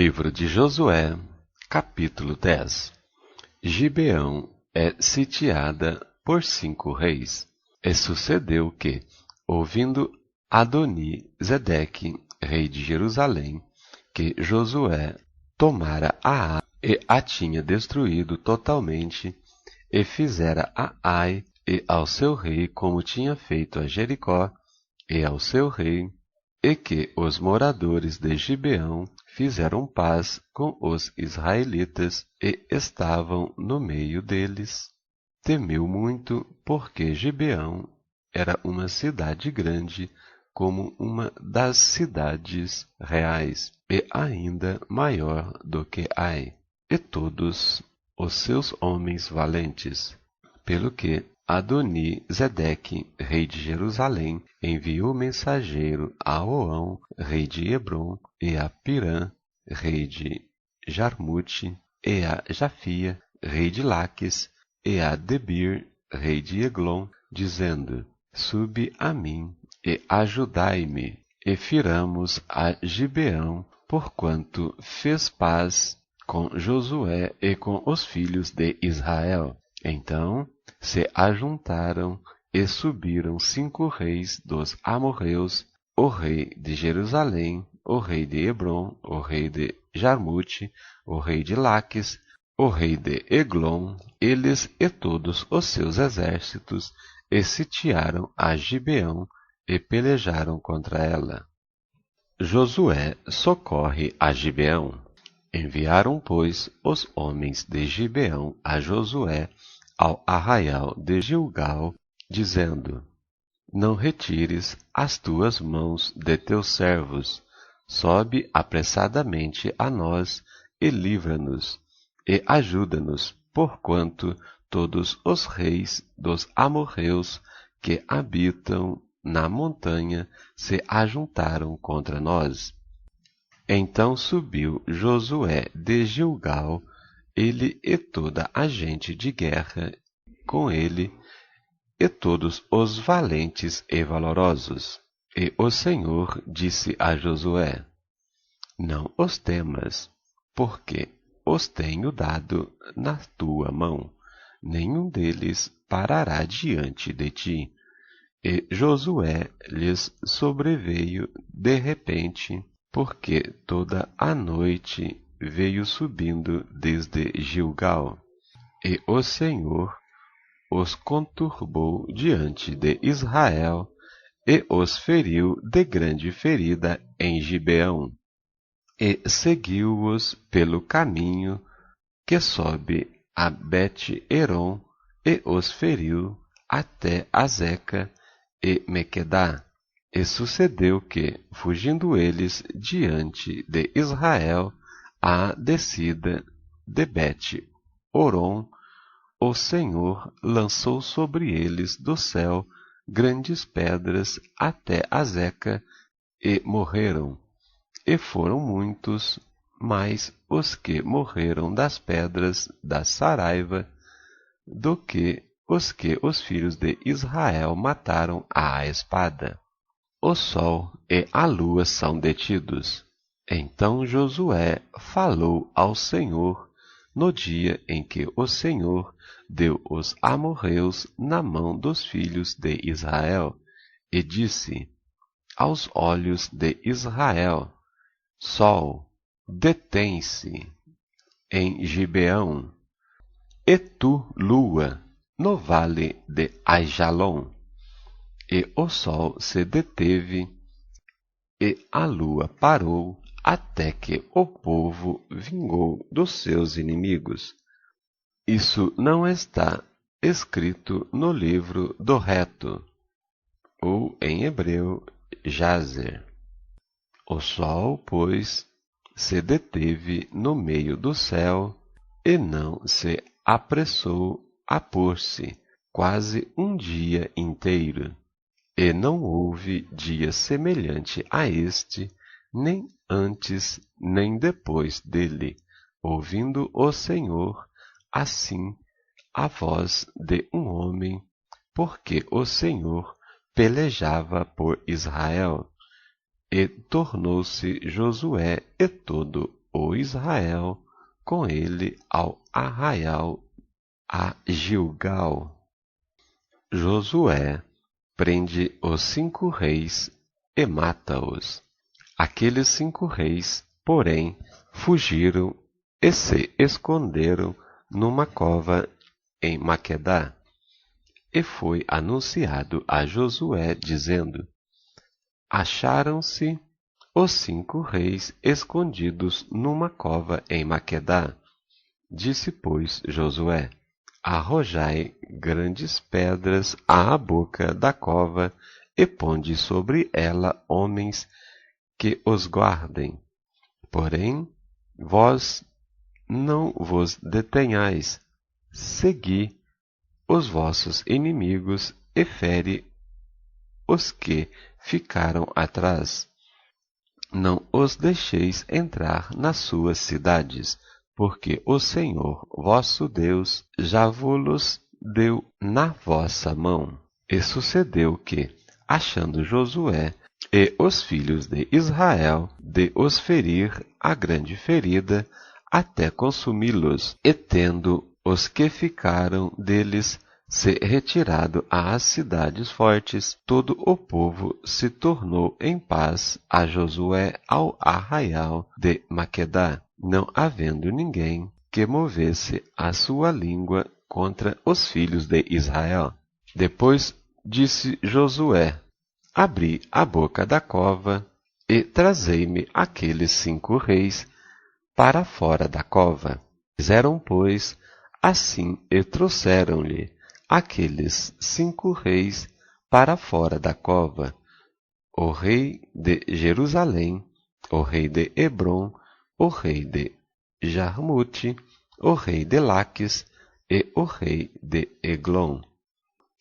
Livro de Josué, capítulo 10. Gibeão é sitiada por 5 reis. E sucedeu que, ouvindo Adoni-Zedeque, rei de Jerusalém, que Josué tomara Ai e a tinha destruído totalmente, e fizera a Ai e ao seu rei como tinha feito a Jericó e ao seu rei, e que os moradores de Gibeão fizeram paz com os israelitas e estavam no meio deles, temeu muito, porque Gibeão era uma cidade grande, como uma das cidades reais, e ainda maior do que Ai, e todos os seus homens valentes. Pelo que Adoni-Zedeque, rei de Jerusalém, enviou mensageiro a Oão, rei de Hebrom, e a Pirã, rei de Jarmute, e a Jafia, rei de Laques, e a Debir, rei de Eglon, dizendo: Subi a mim, e ajudai-me, e firamos a Gibeão, porquanto fez paz com Josué e com os filhos de Israel. Então se ajuntaram e subiram 5 reis dos amorreus, o rei de Jerusalém, o rei de Hebrom, o rei de Jarmute, o rei de Laques, o rei de Eglon, eles e todos os seus exércitos, e sitiaram a Gibeão e pelejaram contra ela. Josué socorre a Gibeão. Enviaram, pois, os homens de Gibeão a Josué ao arraial de Gilgal, dizendo: Não retires as tuas mãos de teus servos, sobe apressadamente a nós e livra-nos, e ajuda-nos, porquanto todos os reis dos amorreus que habitam na montanha se ajuntaram contra nós. Então subiu Josué de Gilgal, ele e toda a gente de guerra com ele, e todos os valentes e valorosos. E o Senhor disse a Josué: Não os temas, porque os tenho dado na tua mão. Nenhum deles parará diante de ti. E Josué lhes sobreveio de repente, porque toda a noite veio subindo desde Gilgal, e o Senhor os conturbou diante de Israel, e os feriu de grande ferida em Gibeão, e seguiu-os pelo caminho que sobe a Bet-Eron, e os feriu até Azeca e Mequedá. E sucedeu que, fugindo eles diante de Israel, à descida de Bet-Oron, o Senhor lançou sobre eles do céu grandes pedras até Azeca, e morreram. E foram muitos, mais os que morreram das pedras da Saraiva, do que os filhos de Israel mataram à espada. O sol e a lua são detidos. Então Josué falou ao Senhor no dia em que o Senhor deu os amorreus na mão dos filhos de Israel, e disse aos olhos de Israel: Sol, detém-se em Gibeão, e tu, lua, no vale de Aijalon. E o sol se deteve, e a lua parou, até que o povo vingou dos seus inimigos. Isso não está escrito no livro do reto, ou em hebreu, Jazer. O sol, pois, se deteve no meio do céu, e não se apressou a pôr-se quase um dia inteiro. E não houve dia semelhante a este, nem antes nem depois dele, ouvindo o Senhor assim a voz de um homem, porque o Senhor pelejava por Israel. E tornou-se Josué e todo o Israel com ele ao arraial a Gilgal. Josué prende os 5 reis e mata-os. Aqueles 5 reis, porém, fugiram e se esconderam numa cova em Maquedá. E foi anunciado a Josué, dizendo: acharam-se os 5 reis escondidos numa cova em Maquedá. Disse, pois, Josué: arrojai grandes pedras à boca da cova e ponde sobre ela homens que os guardem. Porém, vós não vos detenhais, segui os vossos inimigos e fere os que ficaram atrás. Não os deixeis entrar nas suas cidades, porque o Senhor vosso Deus já vos deu na vossa mão. E sucedeu que, achando Josué e os filhos de Israel de os ferir a grande ferida, até consumi-los, e tendo os que ficaram deles se retirado às cidades fortes, todo o povo se tornou em paz a Josué ao arraial de Maquedá, não havendo ninguém que movesse a sua língua contra os filhos de Israel. Depois disse Josué: abri a boca da cova e trazei-me aqueles 5 reis para fora da cova. Fizeram, pois, assim e trouxeram-lhe aqueles 5 reis para fora da cova: o rei de Jerusalém, o rei de Hebrom, o rei de Jarmute, o rei de Laques e o rei de Eglon.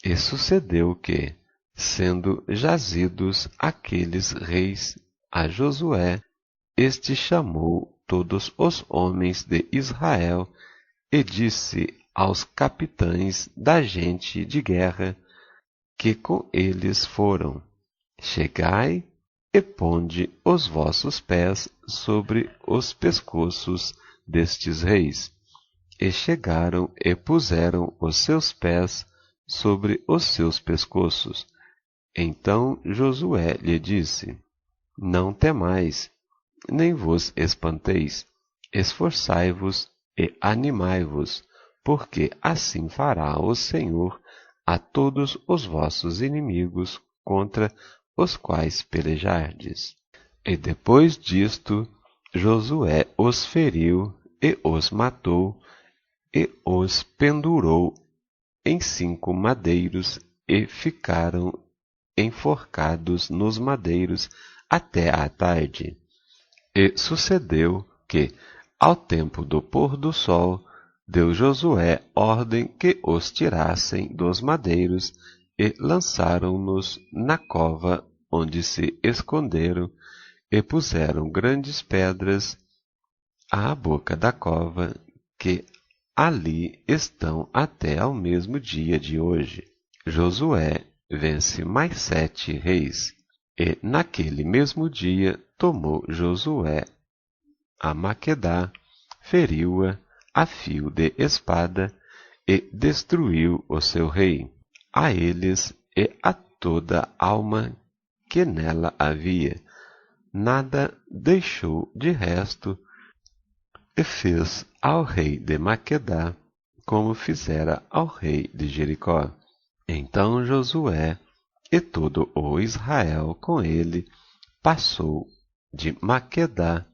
E sucedeu que, sendo jazidos aqueles reis a Josué, este chamou todos os homens de Israel e disse aos capitães da gente de guerra que com eles foram: chegai e ponde os vossos pés sobre os pescoços destes reis. E chegaram e puseram os seus pés sobre os seus pescoços. Então Josué lhe disse: não temais, nem vos espanteis, esforçai-vos e animai-vos, porque assim fará o Senhor a todos os vossos inimigos contra os quais pelejardes. E depois disto, Josué os feriu e os matou, e os pendurou em 5 madeiros, e ficaram enforcados nos madeiros até à tarde. E sucedeu que, ao tempo do pôr do sol, deu Josué ordem que os tirassem dos madeiros e lançaram-nos na cova onde se esconderam, e puseram grandes pedras à boca da cova, que ali estão até ao mesmo dia de hoje. Josué vence mais 7 reis, e naquele mesmo dia tomou Josué a Maquedá, feriu-a a fio de espada e destruiu o seu rei, a eles e a toda alma que nela havia. Nada deixou de resto, e fez ao rei de Maquedá como fizera ao rei de Jericó. Então Josué e todo o Israel com ele passou de Maquedá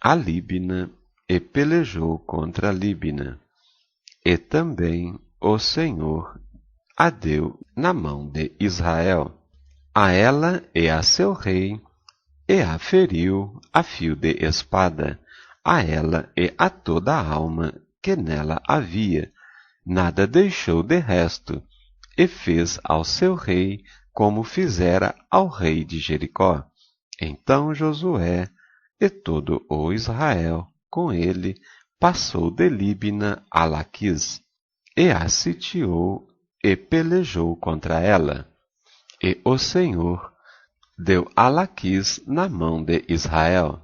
a Líbina e pelejou contra Líbina. E também o Senhor a deu na mão de Israel, a ela e a seu rei, e a feriu a fio de espada, a ela e a toda a alma que nela havia. Nada deixou de resto, e fez ao seu rei como fizera ao rei de Jericó. Então Josué e todo o Israel com ele passou de Líbina a Laquis, e a sitiou e pelejou contra ela. E o Senhor deu a Laquis na mão de Israel,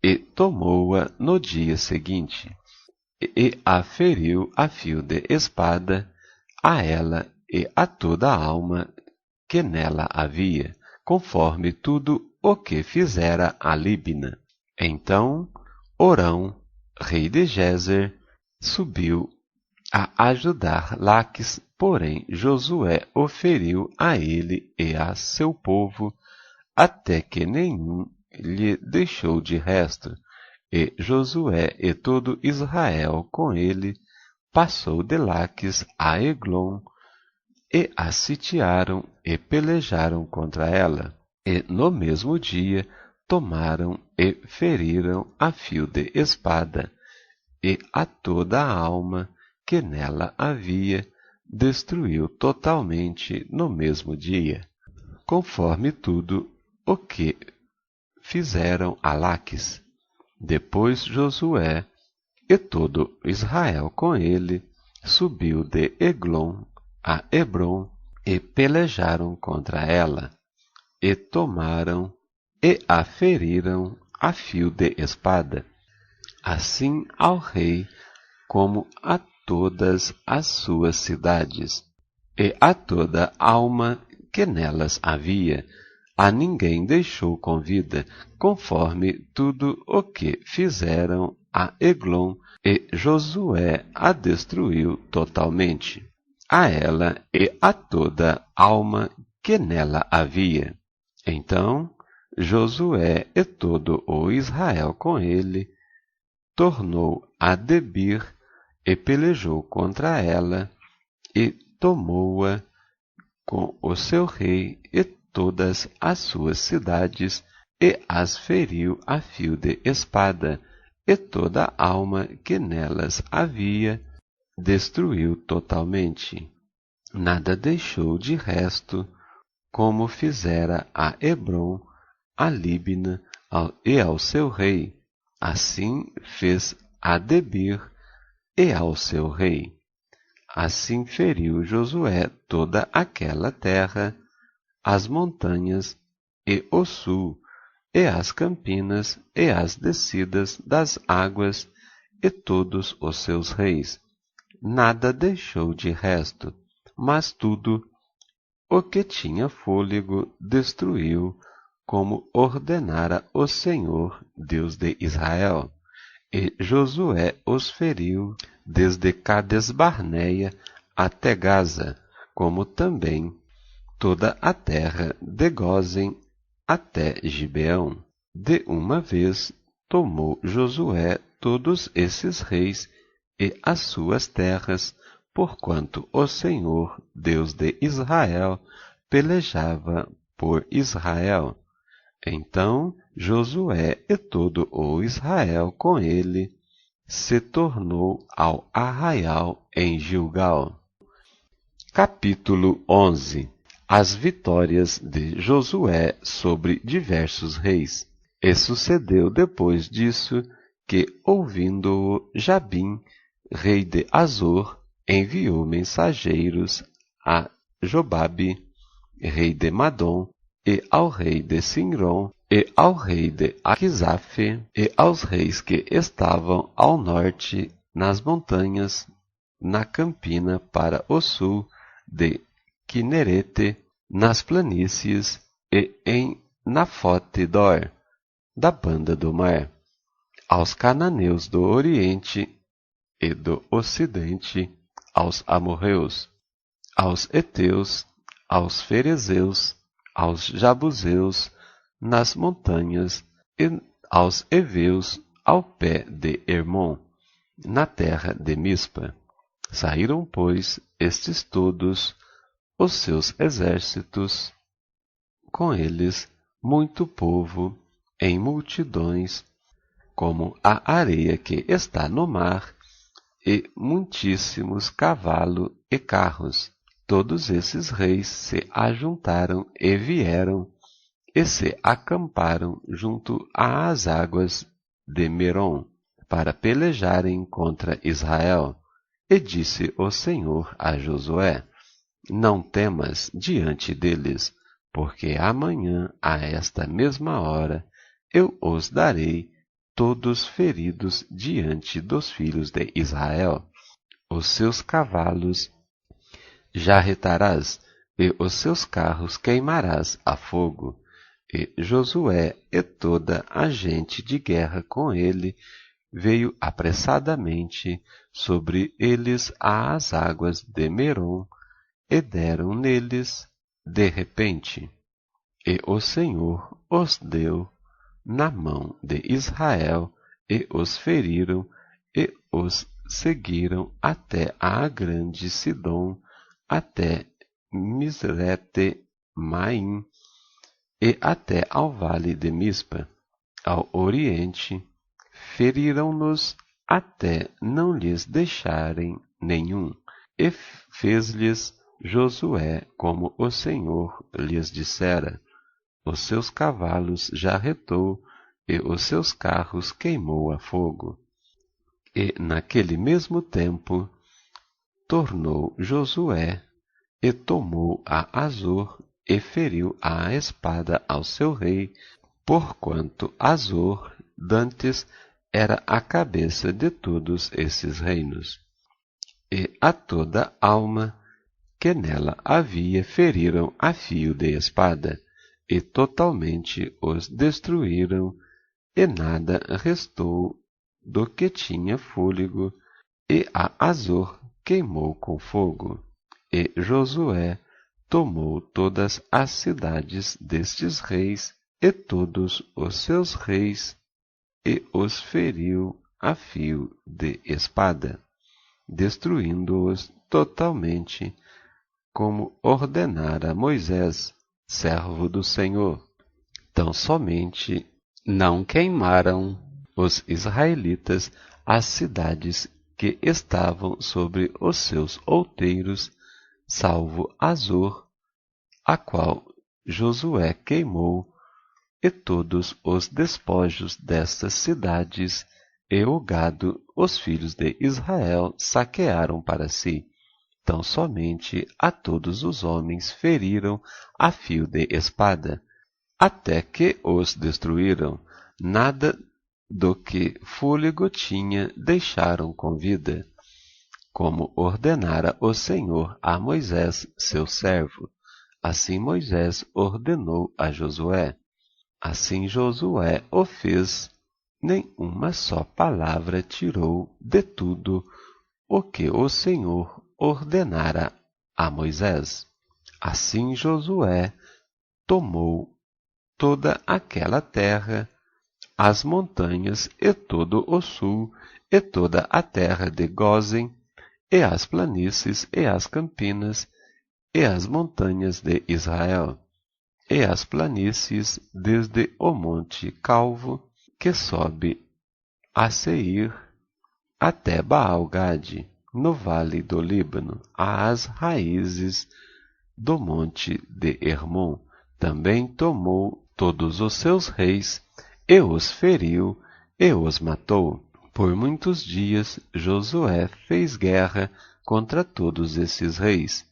e tomou-a no dia seguinte, e a feriu a fio de espada, a ela e a toda a alma que nela havia, conforme tudo o que fizera a Líbina. Então Orão, rei de Gézer, subiu a ajudar Laques, porém Josué o feriu a ele e a seu povo, até que nenhum lhe deixou de resto. E Josué e todo Israel com ele passou de Laques a Eglon, e a sitiaram e pelejaram contra ela. E no mesmo dia tomaram e feriram a fio de espada, e a toda a alma que nela havia destruiu totalmente no mesmo dia, conforme tudo o que fizeram a Laques. Depois Josué e todo Israel com ele subiu de Eglon a Hebrom e pelejaram contra ela, e tomaram e a feriram a fio de espada, assim ao rei como a todas as suas cidades, e a toda alma que nelas havia, a ninguém deixou com vida, conforme tudo o que fizeram a Eglon, e Josué a destruiu totalmente, a ela e a toda alma que nela havia. Então Josué e todo o Israel com ele tornou a Debir e pelejou contra ela, e tomou-a com o seu rei e todas as suas cidades, e as feriu a fio de espada, e toda a alma que nelas havia destruiu totalmente. Nada deixou de resto, como fizera a Hebrom, a Líbina e ao seu rei. Assim fez a Debir e ao seu rei. Assim feriu Josué toda aquela terra, as montanhas e o sul, e as campinas e as descidas das águas, e todos os seus reis. Nada deixou de resto, mas tudo o que tinha fôlego destruiu, como ordenara o Senhor, Deus de Israel. E Josué os feriu desde Cades-Barneia até Gaza, como também toda a terra de Gósen até Gibeão. De uma vez tomou Josué todos esses reis e as suas terras, porquanto o Senhor, Deus de Israel, pelejava por Israel. Então Josué e todo o Israel com ele se tornou ao arraial em Gilgal. Capítulo 11. As vitórias de Josué sobre diversos reis. E sucedeu depois disso que, ouvindo-o, Jabim, rei de Azor, enviou mensageiros a Jobabe, rei de Madom, e ao rei de Sinrom, e ao rei de Aquisaphe, e aos reis que estavam ao norte, nas montanhas, na campina para o sul de Quinerete, nas planícies e em Nafote-dor, da banda do mar, aos cananeus do oriente e do ocidente, aos amorreus, aos heteus, aos ferezeus, aos jabuseus, nas montanhas, e aos heveus, ao pé de Hermon, na terra de Mispa. Saíram, pois, estes todos, os seus exércitos, com eles muito povo, em multidões, como a areia que está no mar, e muitíssimos cavalos e carros. Todos esses reis se ajuntaram e vieram, e se acamparam junto às águas de Merom, para pelejarem contra Israel. E disse o Senhor a Josué: Não temas diante deles, porque amanhã, a esta mesma hora, eu os darei todos feridos diante dos filhos de Israel. Os seus cavalos jarretarás, e os seus carros queimarás a fogo. E Josué e toda a gente de guerra com ele veio apressadamente sobre eles às águas de Merom, e deram neles de repente. E o Senhor os deu na mão de Israel, e os feriram, e os seguiram até a grande Sidom, até Misrete Maim, e até ao vale de Mispa, ao oriente. Feriram-nos até não lhes deixarem nenhum, e fez-lhes Josué como o Senhor lhes dissera. Os seus cavalos jarretou, e os seus carros queimou a fogo. E naquele mesmo tempo tornou Josué, e tomou a Azor, e feriu à espada ao seu rei, porquanto Azor dantes era a cabeça de todos esses reinos. E a toda alma que nela havia feriram a fio de espada, e totalmente os destruíram, e nada restou do que tinha fôlego, e a Azor queimou com fogo. E Josué tomou todas as cidades destes reis, e todos os seus reis, e os feriu a fio de espada, destruindo-os totalmente, como ordenara Moisés, servo do Senhor. Tão somente não queimaram os israelitas as cidades que estavam sobre os seus outeiros, salvo Azor, a qual Josué queimou, e todos os despojos destas cidades, e o gado os filhos de Israel saquearam para si. Tão somente a todos os homens feriram a fio de espada, até que os destruíram. Nada do que fôlego tinha deixaram com vida, como ordenara o Senhor a Moisés, seu servo. Assim Moisés ordenou a Josué. Assim Josué o fez, nem uma só palavra tirou de tudo o que o Senhor ordenara a Moisés. Assim Josué tomou toda aquela terra, as montanhas e todo o sul, e toda a terra de Gósen, e as planícies e as campinas, e as montanhas de Israel, e as planícies desde o monte Calvo, que sobe a Seir, até Baal-Gade, no vale do Líbano, às raízes do monte de Hermon. Também tomou todos os seus reis, e os feriu, e os matou. Por muitos dias Josué fez guerra contra todos esses reis.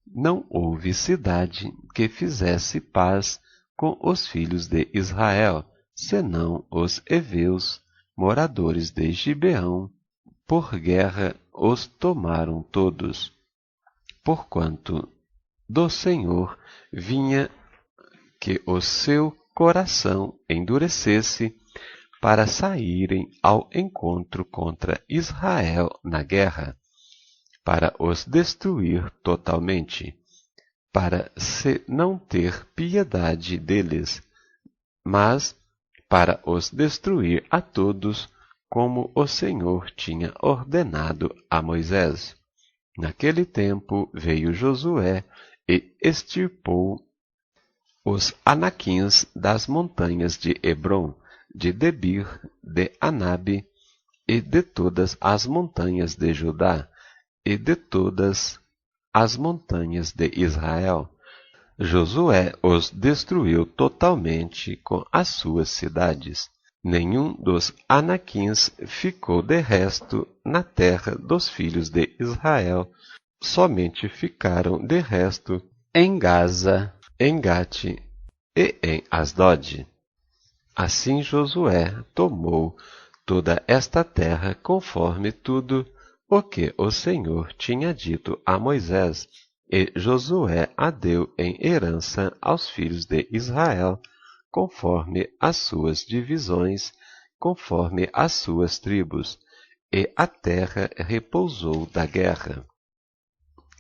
Não houve cidade que fizesse paz com os filhos de Israel, senão os heveus, moradores de Gibeão. Por guerra os tomaram todos, porquanto do Senhor vinha que o seu coração endurecesse para saírem ao encontro contra Israel na guerra, para os destruir totalmente, para se não ter piedade deles, mas para os destruir a todos, como o Senhor tinha ordenado a Moisés. Naquele tempo veio Josué e extirpou os anaquins das montanhas de Hebrom, de Debir, de Anabe, e de todas as montanhas de Judá, e de todas as montanhas de Israel. Josué os destruiu totalmente com as suas cidades. Nenhum dos anaquins ficou de resto na terra dos filhos de Israel, somente ficaram de resto em Gaza, em Gate e em Asdod. Assim Josué tomou toda esta terra conforme tudo o que o Senhor tinha dito a Moisés, e Josué a deu em herança aos filhos de Israel, conforme as suas divisões, conforme as suas tribos, e a terra repousou da guerra.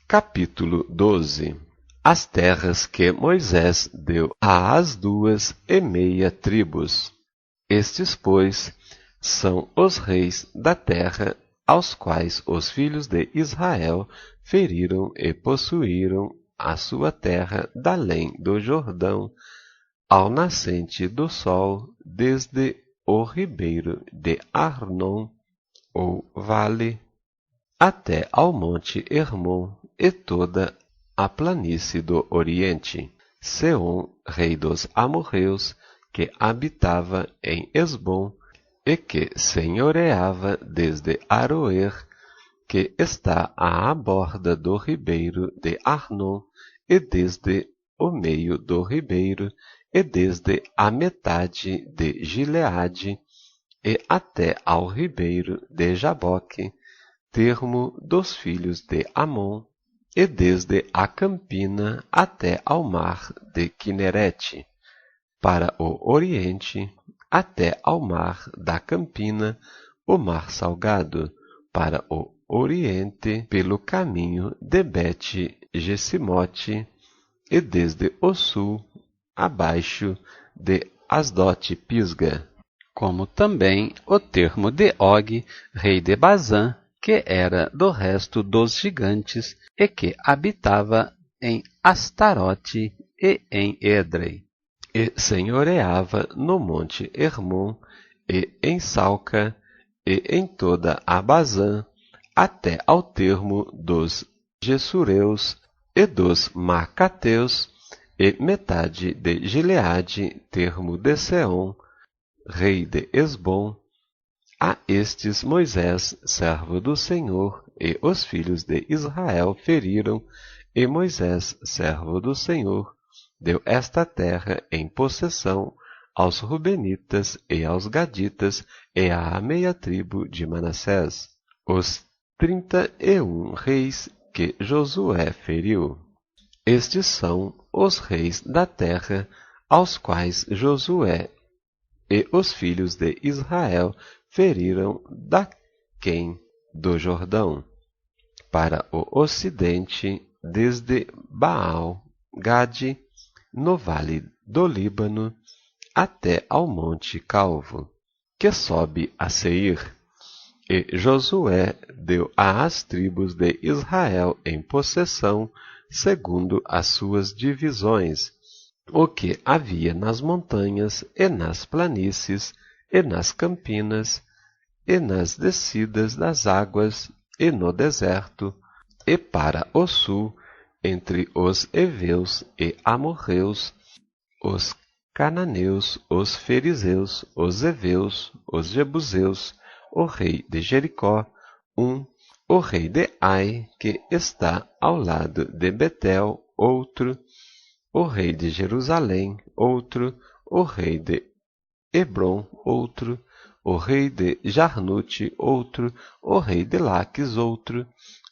Capítulo 12. As terras que Moisés deu às 2,5 tribos. Estes, pois, são os reis da terra, aos quais os filhos de Israel feriram e possuíram a sua terra da além do Jordão, ao nascente do sol, desde o ribeiro de Arnon, ou vale, até ao monte Hermon e toda a planície do Oriente. Seom, rei dos amorreus, que habitava em Esbom, e que senhoreava desde Aroer, que está à borda do ribeiro de Arnon, e desde o meio do ribeiro, e desde a metade de Gileade, e até ao ribeiro de Jaboque, termo dos filhos de Amon, e desde a campina até ao mar de Quinerete, para o oriente, até ao mar da campina, o mar salgado, para o oriente, pelo caminho de Bet-Gesimote, e desde o sul, abaixo de Asdote-Pisga, como também o termo de Og, rei de Bazã, que era do resto dos gigantes, e que habitava em Astarote e em Edrei, e senhoreava no monte Hermon, e em Salca, e em toda a Bazã, até ao termo dos Gessureus e dos Macateus, e metade de Gileade, termo de Seom, rei de Esbom. A estes Moisés, servo do Senhor, e os filhos de Israel feriram, e Moisés, servo do Senhor, deu esta terra em possessão aos Rubenitas e aos Gaditas e à meia tribo de Manassés, os 31 reis que Josué feriu. Estes são os reis da terra, aos quais Josué e os filhos de Israel feriram daquém do Jordão, para o ocidente, desde Baal-Gade, no vale do Líbano, até ao monte Calvo, que sobe a Seir. E Josué deu às tribos de Israel em possessão, segundo as suas divisões, o que havia nas montanhas e nas planícies e nas campinas e nas descidas das águas e no deserto, e para o sul, entre os heveus e amorreus, os cananeus, os fariseus, os heveus, os jebuseus, o rei de Jericó, o rei de Ai, que está ao lado de Betel, outro, o rei de Jerusalém, outro, o rei de Hebron, outro, o rei de Jarnute, outro, o rei de Laques, outro,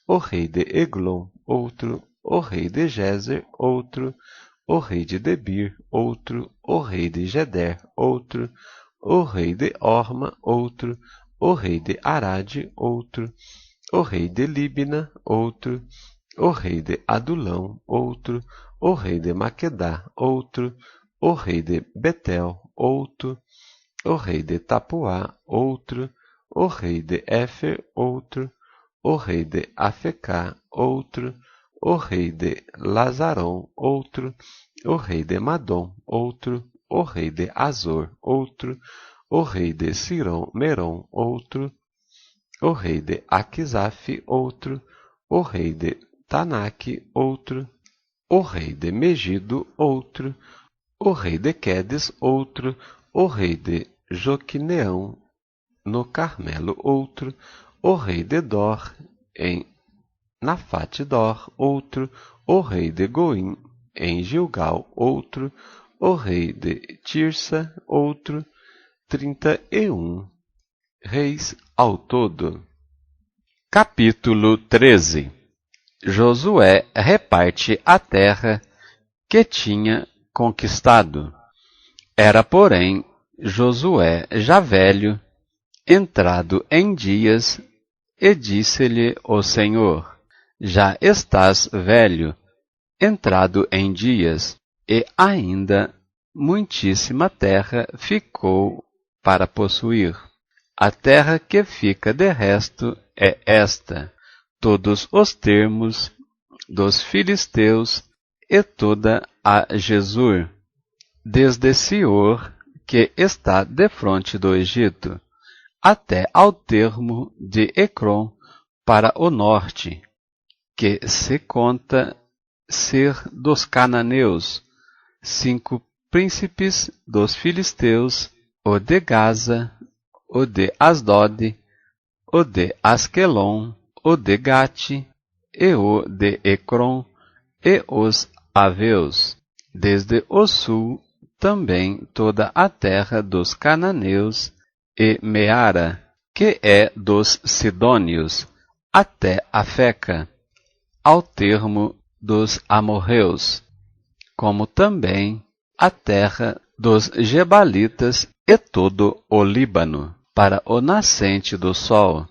o rei de Eglon, outro, o rei de Gezer, outro, o rei de Debir, outro, o rei de Geder, outro, o rei de Orma, outro, o rei de Arade, outro, o rei de Libna, outro, o rei de Adulão, outro, o rei de Maquedá, outro, o rei de Betel, outro, o rei de Tapuá, outro, o rei de Éfer, outro, o rei de Afecá, outro, o rei de Lazarom, outro, o rei de Madom, outro, o rei de Azor, outro, o rei de Sirom Merom, outro, o rei de Aquisaf, outro, o rei de Tanak, outro, o rei de Megido, outro, o rei de Quedes, outro, o rei de Joquineão, no Carmelo, outro, o rei de Dor, em Nafate-Dor, outro, o rei de Goim, em Gilgal, outro, o rei de Tirsa, outro, 31 reis ao todo. Capítulo 13. Josué reparte a terra que tinha conquistado. Era, porém, Josué já velho, entrado em dias, e disse-lhe o Senhor: já estás velho, entrado em dias, e ainda muitíssima terra ficou para possuir. A terra que fica de resto é esta: todos os termos dos filisteus e toda a Jesur, desde Sior, que está defronte do Egito, até ao termo de Ecrom para o norte, que se conta ser dos cananeus, 5 príncipes dos filisteus, o de Gaza, o de Asdod, o de Asquelon, o de Gate, e o de Ecrom, e os aveus. Desde o sul também toda a terra dos cananeus, e Meara, que é dos sidônios, até a Feca, ao termo dos amorreus, como também a terra dos gebalitas e todo o Líbano, para o nascente do sol,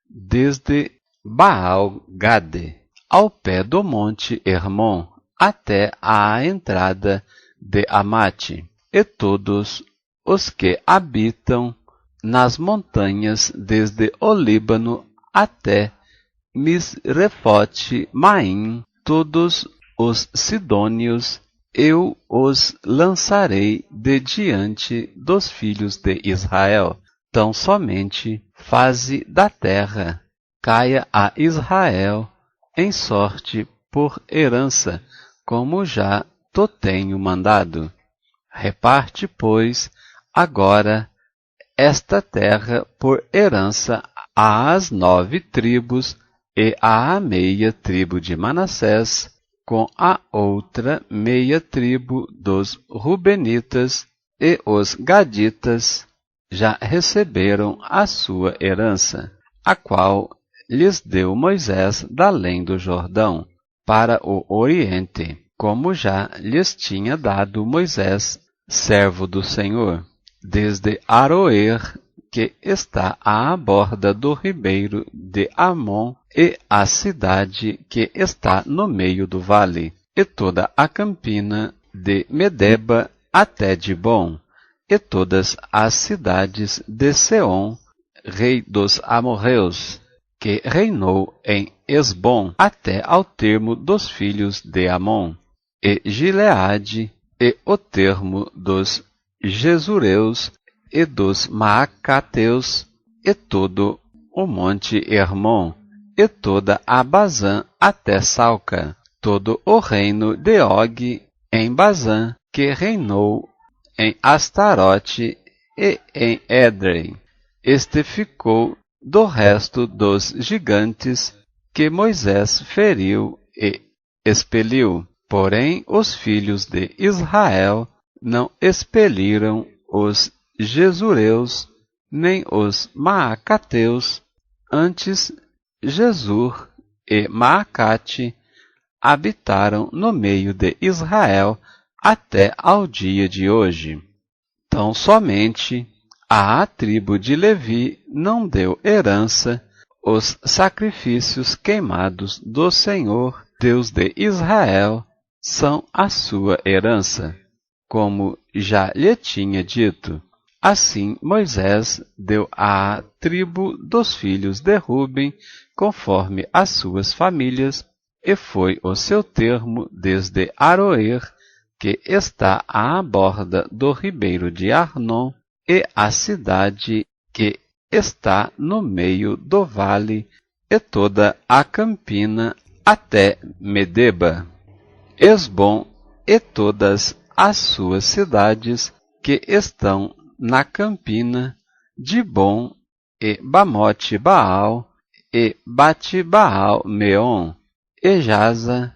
desde Baal-Gade, ao pé do monte Hermon, até à entrada de Amate, e todos os que habitam nas montanhas, desde o Líbano até Misrefote-Maim, todos os sidônios, eu os lançarei de diante dos filhos de Israel. Tão somente faze da terra caia a Israel em sorte por herança, como já te tenho mandado. Reparte, pois, agora esta terra por herança às 9 tribos e à meia tribo de Manassés, com a outra meia tribo dos Rubenitas, e os Gaditas já receberam a sua herança, a qual lhes deu Moisés da além do Jordão, para o oriente, como já lhes tinha dado Moisés, servo do Senhor, desde Aroer, que está à borda do ribeiro de Amon, e a cidade que está no meio do vale, e toda a campina de Medeba até Dibon, e todas as cidades de Seom, rei dos amorreus, que reinou em Esbom até ao termo dos filhos de Amon, e Gileade, e o termo dos Jesureus e dos Maacateus, e todo o monte Hermon, e toda a Bazã até Salca, todo o reino de Og em Bazã, que reinou em Astarote e em Edrei. Este ficou do resto dos gigantes que Moisés feriu e expeliu. Porém, os filhos de Israel não expeliram os Jesureus, nem os Maacateus. Antes, Jesur e Maacate habitaram no meio de Israel até ao dia de hoje. Tão somente a tribo de Levi não deu herança, os sacrifícios queimados do Senhor, Deus de Israel, são a sua herança, como já lhe tinha dito. Assim Moisés deu à tribo dos filhos de Ruben, conforme as suas famílias, e foi o seu termo desde Aroer, que está à borda do ribeiro de Arnon, e a cidade que está no meio do vale, e toda a campina até Medeba, Esbom e todas as suas cidades que estão na campina, Dibon e Bamote Baal, e Bate Baal Meon, e Jaza,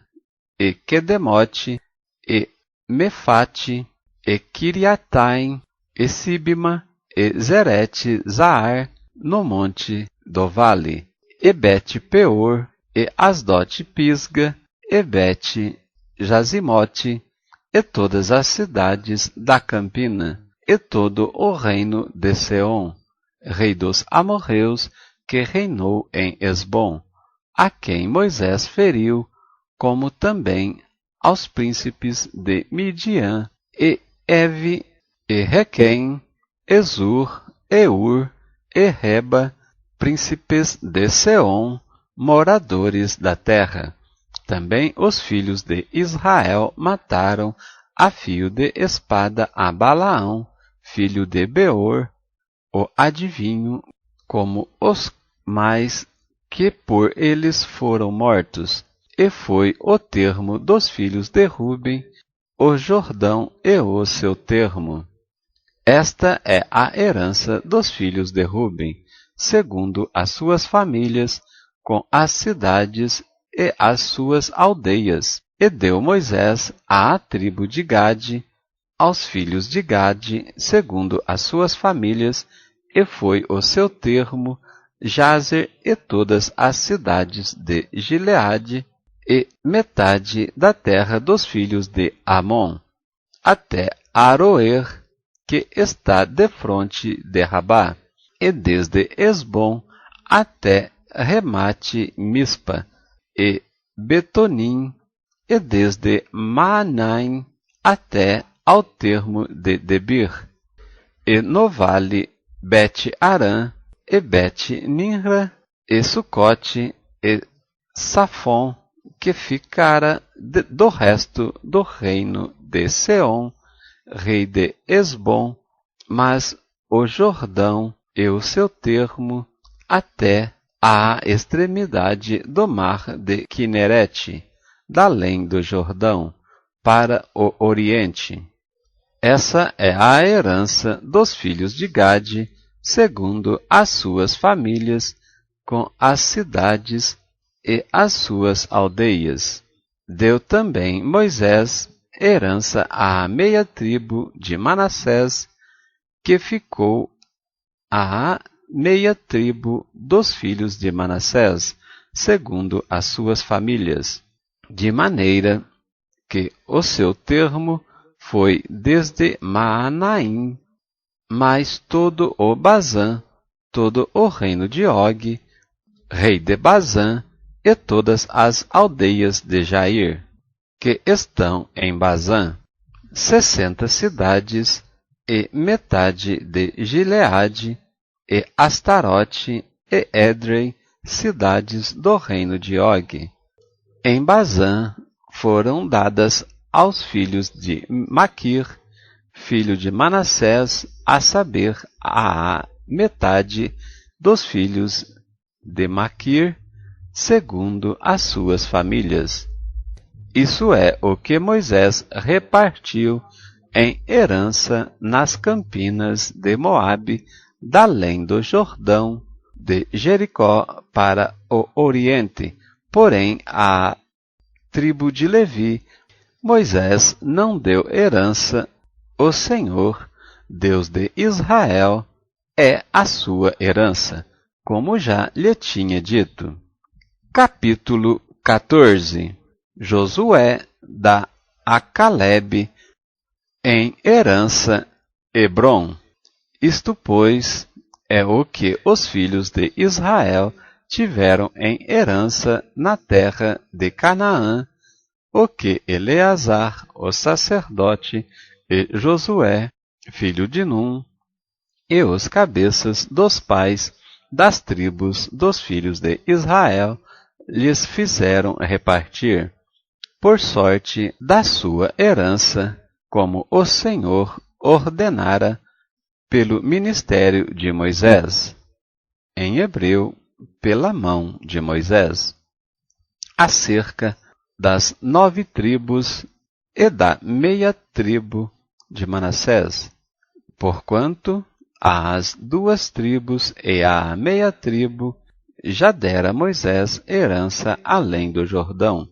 e Quedemote, e Mefate, e Kiriataim, e Sibma, e Zerete Zahar, no monte do vale, e Bet-peor, e Asdote Pisga, e Bet-Jazimote, e todas as cidades da campina, e todo o reino de Seom, rei dos amorreus, que reinou em Esbom, a quem Moisés feriu, como também aos príncipes de Midian, e Evi, e Requem, e Zur, e Ur, e Reba, príncipes de Seom, moradores da terra. Também os filhos de Israel mataram a fio de espada a Balaão, filho de Beor, o adivinho, como os mais que por eles foram mortos. E foi o termo dos filhos de Ruben, o Jordão e o seu termo. Esta é a herança dos filhos de Ruben, segundo as suas famílias, com as cidades e as suas aldeias. E deu Moisés à tribo de Gade, aos filhos de Gade, segundo as suas famílias, e foi o seu termo, Jazer e todas as cidades de Gileade, e metade da terra dos filhos de Amon, até Aroer, que está defronte de Rabá, e desde Esbom até Remate Mispa, e Betonim, e desde Maanaim até ao termo de Debir, e no vale Bet-Arã, e Bet-Nimra, e Sucote, e Safon, que ficara do resto do reino de Seom, rei de Esbom, mas o Jordão e o seu termo, até à extremidade do mar de Quinerete, da além do Jordão, para o oriente. Essa é a herança dos filhos de Gade, segundo as suas famílias, com as cidades e as suas aldeias. Deu também Moisés herança à meia tribo de Manassés, que ficou à meia tribo dos filhos de Manassés, segundo as suas famílias, de maneira que o seu termo foi desde Maanaim, mas todo o Bazã, todo o reino de Og, rei de Bazã, e todas as aldeias de Jair, que estão em Bazã, 60 cidades, e metade de Gileade, e Astarote, e Edrei, cidades do reino de Og. Em Bazã foram dadas aos filhos de Maquir, filho de Manassés, a saber, a metade dos filhos de Maquir, segundo as suas famílias. Isso é o que Moisés repartiu em herança nas campinas de Moabe, da além do Jordão, de Jericó para o oriente. Porém, à tribo de Levi, Moisés não deu herança. O Senhor, Deus de Israel, é a sua herança, como já lhe tinha dito. Capítulo 14. Josué dá a Calebe em herança Hebrom. Isto, pois, é o que os filhos de Israel tiveram em herança na terra de Canaã, o que Eleazar, o sacerdote, e Josué, filho de Num, e os cabeças dos pais das tribos dos filhos de Israel, lhes fizeram repartir, por sorte da sua herança, como o Senhor ordenara pelo ministério de Moisés, em hebreu, pela mão de Moisés, acerca das 9 tribos e da meia tribo de Manassés, porquanto às 2 tribos e à meia tribo já dera Moisés herança além do Jordão,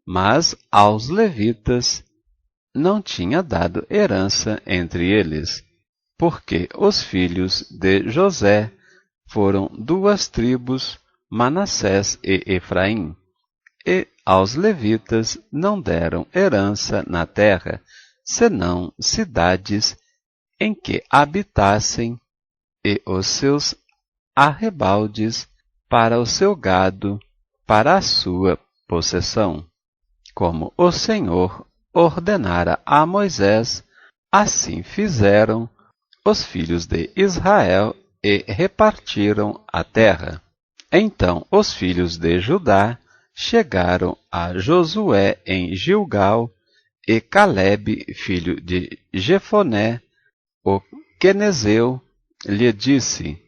mas aos levitas não tinha dado herança entre eles, porque os filhos de José foram duas tribos, Manassés e Efraim. E aos levitas não deram herança na terra, senão cidades em que habitassem, e os seus arrebaldes para o seu gado, para a sua possessão. Como o Senhor ordenara a Moisés, assim fizeram os filhos de Israel e repartiram a terra. Então os filhos de Judá chegaram a Josué em Gilgal, e Calebe, filho de Jefoné, o quenezeu, lhe disse: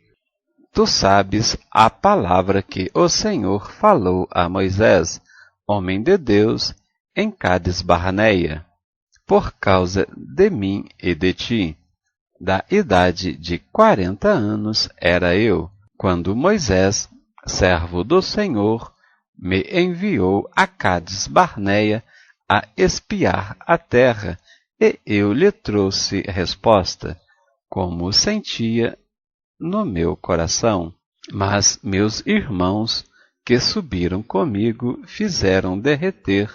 Tu sabes a palavra que o Senhor falou a Moisés, homem de Deus, em Cades Barneia, por causa de mim e de ti. Da idade de 40 anos era eu, quando Moisés, servo do Senhor, me enviou a Cades Barneia a espiar a terra, e eu lhe trouxe resposta, como sentia no meu coração. Mas meus irmãos, que subiram comigo, fizeram derreter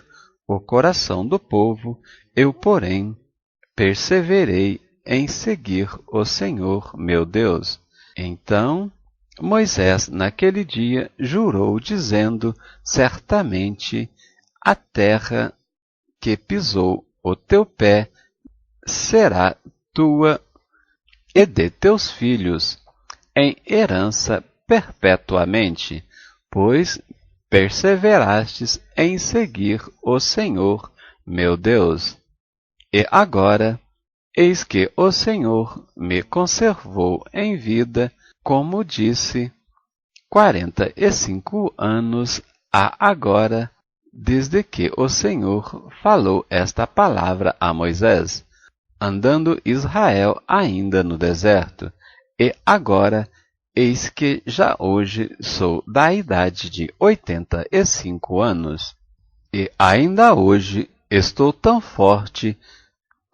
o coração do povo. Eu, porém, perseverei em seguir o Senhor meu Deus. Então Moisés, naquele dia, jurou, dizendo: Certamente a terra que pisou o teu pé será tua e de teus filhos em herança perpetuamente, pois perseverastes em seguir o Senhor meu Deus. E agora, eis que o Senhor me conservou em vida, como disse, 45 anos há agora, desde que o Senhor falou esta palavra a Moisés, andando Israel ainda no deserto. E agora, eis que já hoje sou da idade de 85 anos, e ainda hoje estou tão forte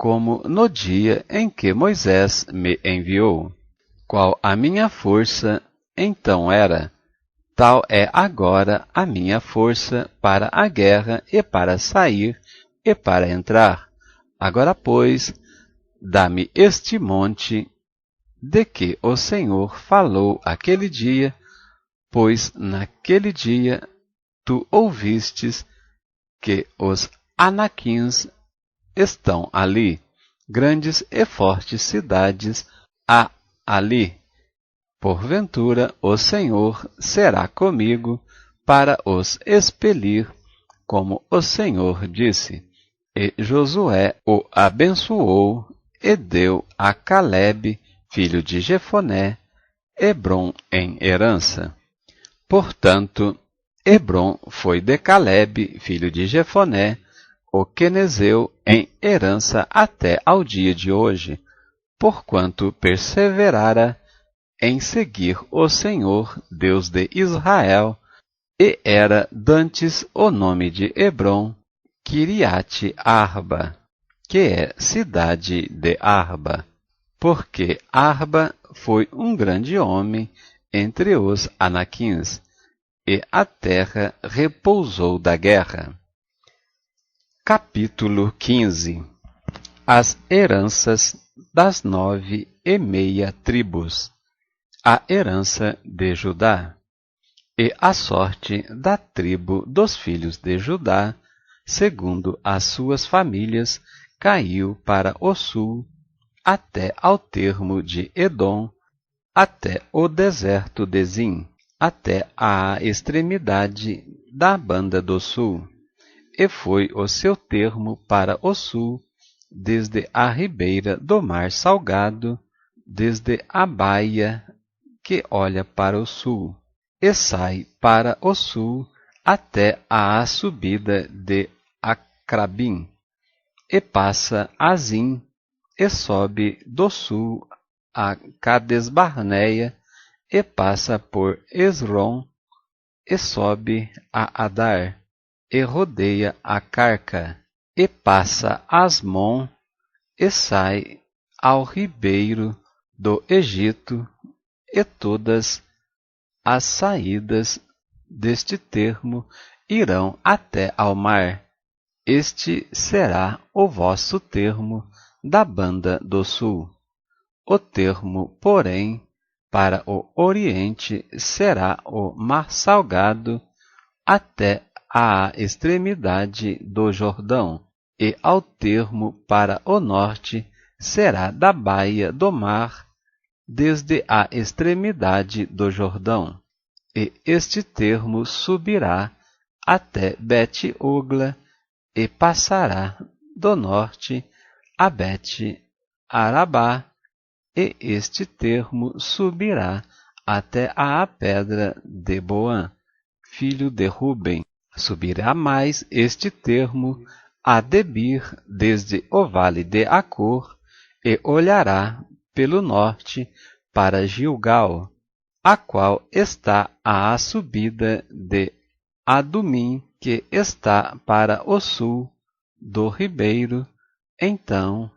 como no dia em que Moisés me enviou. Qual a minha força então era, tal é agora a minha força para a guerra e para sair e para entrar. Agora, pois, dá-me este monte de que o Senhor falou aquele dia, pois naquele dia tu ouvistes que os anaquins estão ali, grandes e fortes cidades há ali. Porventura o Senhor será comigo para os expelir, como o Senhor disse. E Josué o abençoou e deu a Calebe, filho de Jefoné, Hebrom em herança. Portanto, Hebrom foi de Calebe, filho de Jefoné, o quenezeu, em herança até ao dia de hoje, porquanto perseverara em seguir o Senhor, Deus de Israel, e era dantes o nome de Hebrom, Kiriate Arba, que é cidade de Arba, porque Arba foi um grande homem entre os anaquins, e a terra repousou da guerra. Capítulo 15. As heranças das 9,5 tribos. A herança de Judá. E a sorte da tribo dos filhos de Judá, segundo as suas famílias, caiu para o sul, até ao termo de Edom, até o deserto de Zim, até à extremidade da banda do sul. E foi o seu termo para o sul, desde a ribeira do mar salgado, desde a baía que olha para o sul, e sai para o sul até à subida de Acrabim, e passa a Zim, e sobe do sul a Cades Barneia, e passa por Esrom, e sobe a Adar, e rodeia a Carca, e passa Asmon, e sai ao ribeiro do Egito, e todas as saídas deste termo irão até ao mar. Este será o vosso termo da banda do sul. O termo, porém, para o oriente será o mar salgado até à extremidade do Jordão, e ao termo para o norte será da baía do mar, desde a extremidade do Jordão. E este termo subirá até Bet-ogla e passará do norte a Bet-arabá, e este termo subirá até a pedra de Boã, filho de Ruben. Subirá mais este termo a Debir, desde o vale de Acor, e olhará pelo norte para Gilgal, a qual está à subida de Adumim, que está para o sul do ribeiro. Então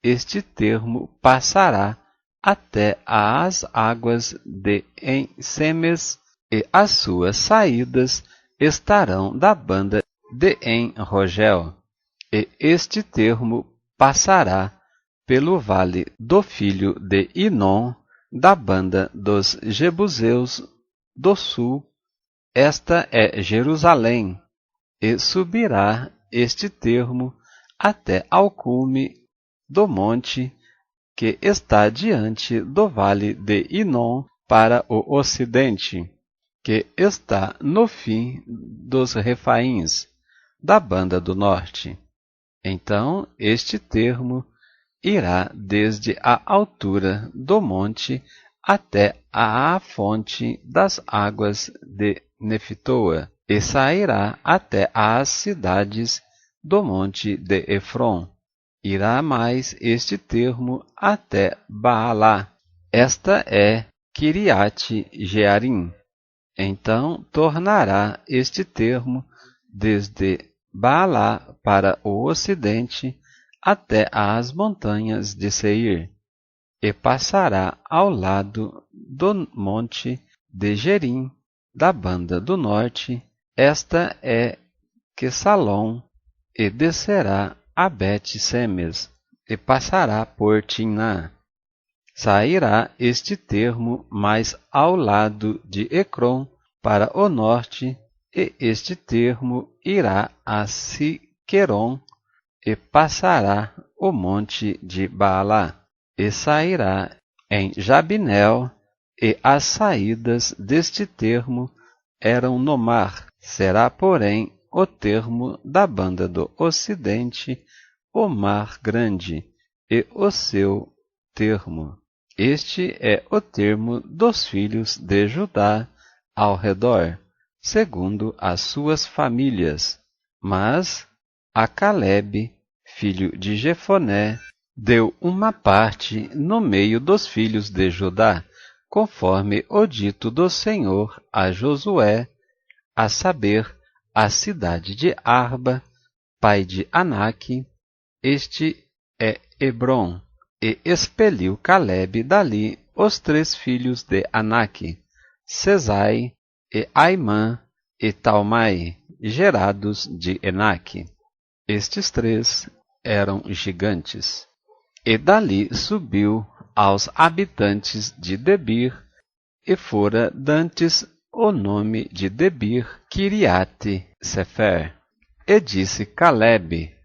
este termo passará até às águas de En-Semes, e as suas saídas estarão da banda de En-Rogel. E este termo passará pelo vale do filho de Inom, da banda dos Jebuseus do sul. Esta é Jerusalém, e subirá este termo até ao cume do monte que está diante do vale de Inom para o ocidente, que está no fim dos Refaíns, da banda do norte. Então este termo irá desde a altura do monte até à fonte das águas de Neftoa, e sairá até às cidades do monte de Efron. Irá mais este termo até Baalá. Esta é Kiriate Jearim. Então tornará este termo desde Baalá para o ocidente até às montanhas de Seir, e passará ao lado do monte de Gerim, da banda do norte. Esta é Quesalom, e descerá a Bet-Semes, e passará por Timná. Sairá este termo mais ao lado de Ecrom para o norte, e este termo irá a Siqueron, e passará o monte de Baalá, e sairá em Jabneel, e as saídas deste termo eram no mar. Será, porém, o termo da banda do ocidente, o mar grande, e o seu termo. Este é o termo dos filhos de Judá ao redor, segundo as suas famílias. Mas a Calebe, filho de Jefoné, deu uma parte no meio dos filhos de Judá, conforme o dito do Senhor a Josué, a saber, a cidade de Arba, pai de Anaque. Este é Hebron. E expeliu Calebe dali os 3 filhos de Anaque, Sesai, e Aimã, e Talmai, gerados de Enaque. Estes 3 eram gigantes. E dali subiu aos habitantes de Debir, e fora dantes o nome de Debir Kiriate Sefer. E disse Calebe: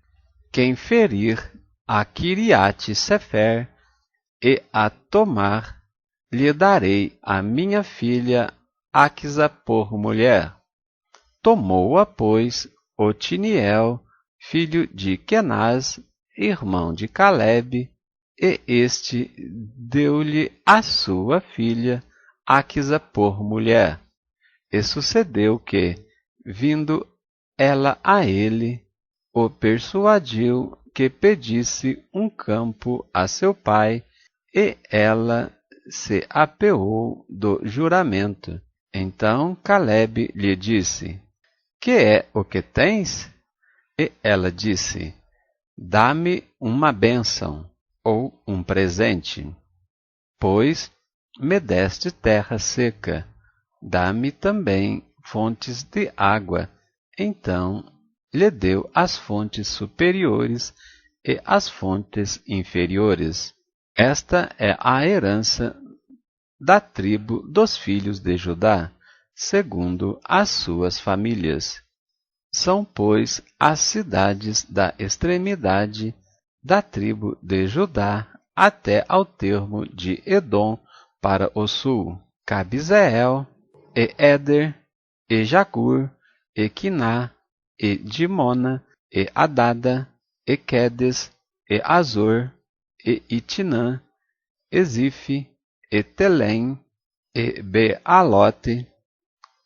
quem ferir a Kiriate Sefer e a tomar, lhe darei a minha filha Aquisa por mulher. Tomou-a, pois, Otiniel, filho de Kenaz, irmão de Calebe, e este deu-lhe a sua filha Aquisa por mulher. E sucedeu que, vindo ela a ele, o persuadiu que pedisse um campo a seu pai, e ela se apeou do juramento. Então Calebe lhe disse: que é o que tens? E ela disse: dá-me uma bênção, ou um presente. pois me deste terra seca, dá-me também fontes de água. Então lhe deu as fontes superiores e as fontes inferiores. Esta é a herança da tribo dos filhos de Judá, segundo as suas famílias. São, pois, as cidades da extremidade da tribo de Judá até ao termo de Edom para o sul: Cabizeel, e Éder, e Jagur, e Quiná, e Dimona, e Adada, e Quedes, e Azor, e Itinã, e Zife, e Telém, e Bealote,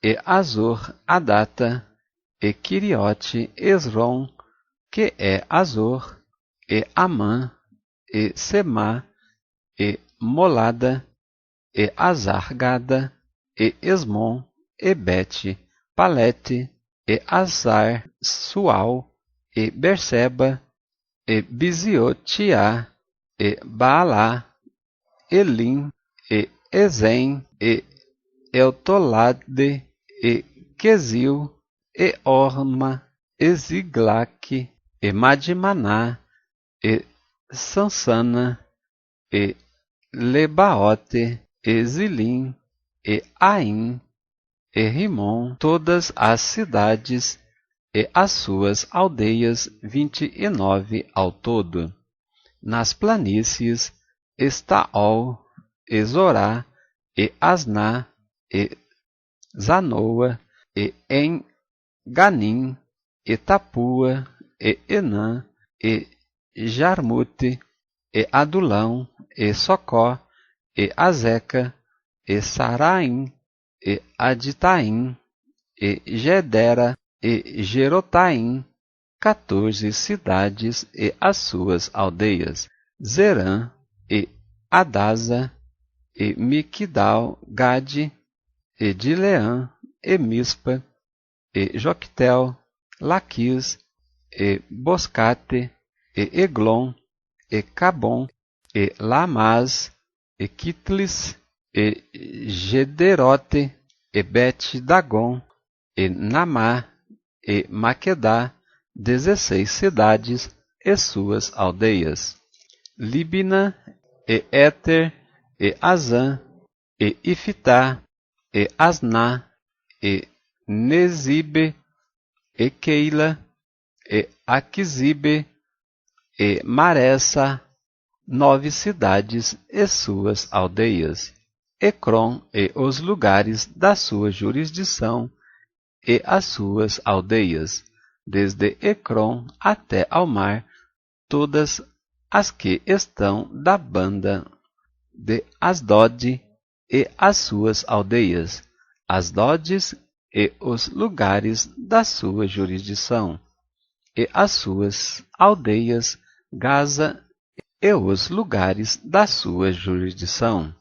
e Azor Adata, e Quiriote Esrom, que é Azor, e Amã, e Semá, e Molada, e Azargada, e Esmon, e Bete, Palete, e Azar, Sual, e Berseba, e Biziotiá, e Baalá, Elim, e Ezem, e Eutolade, e Quesil, e Orma, e Ziglac, e Madmaná, e Sansana, e Lebaote, e Zilim, e Aim, e Rimon, todas as cidades e as suas aldeias, 29 ao todo. Nas planícies, Estaol, e Zorá, e Asná, e Zanoa, e En-Ganim, e Tapua, e Enã, e Jarmute, e Adulão, e Socó, e Azeca, e Saraim, e Aditaim, e Gedera, e Jerotaim, 14 cidades e as suas aldeias: Zerã, e Adasa, e Miquidal Gade, e Dileã, e Mispa, e Joctel, Laquis, e Boscate, e Eglon, e Cabom, e Lamaz, e Quitlis, e Gederote, e Bet-Dagon, e Namá, e Maquedá, 16 cidades e suas aldeias: Líbina, e Éter, e Azã, e Ifitá, e Asná, e Nezibe, e Keila, e Aquizibe, e Maressa, 9 cidades e suas aldeias: Ecrom e os lugares da sua jurisdição, e as suas aldeias, desde Ecrom até ao mar, todas as que estão da banda de Asdod, e as suas aldeias, Asdodes e os lugares da sua jurisdição, e as suas aldeias, Gaza e os lugares da sua jurisdição,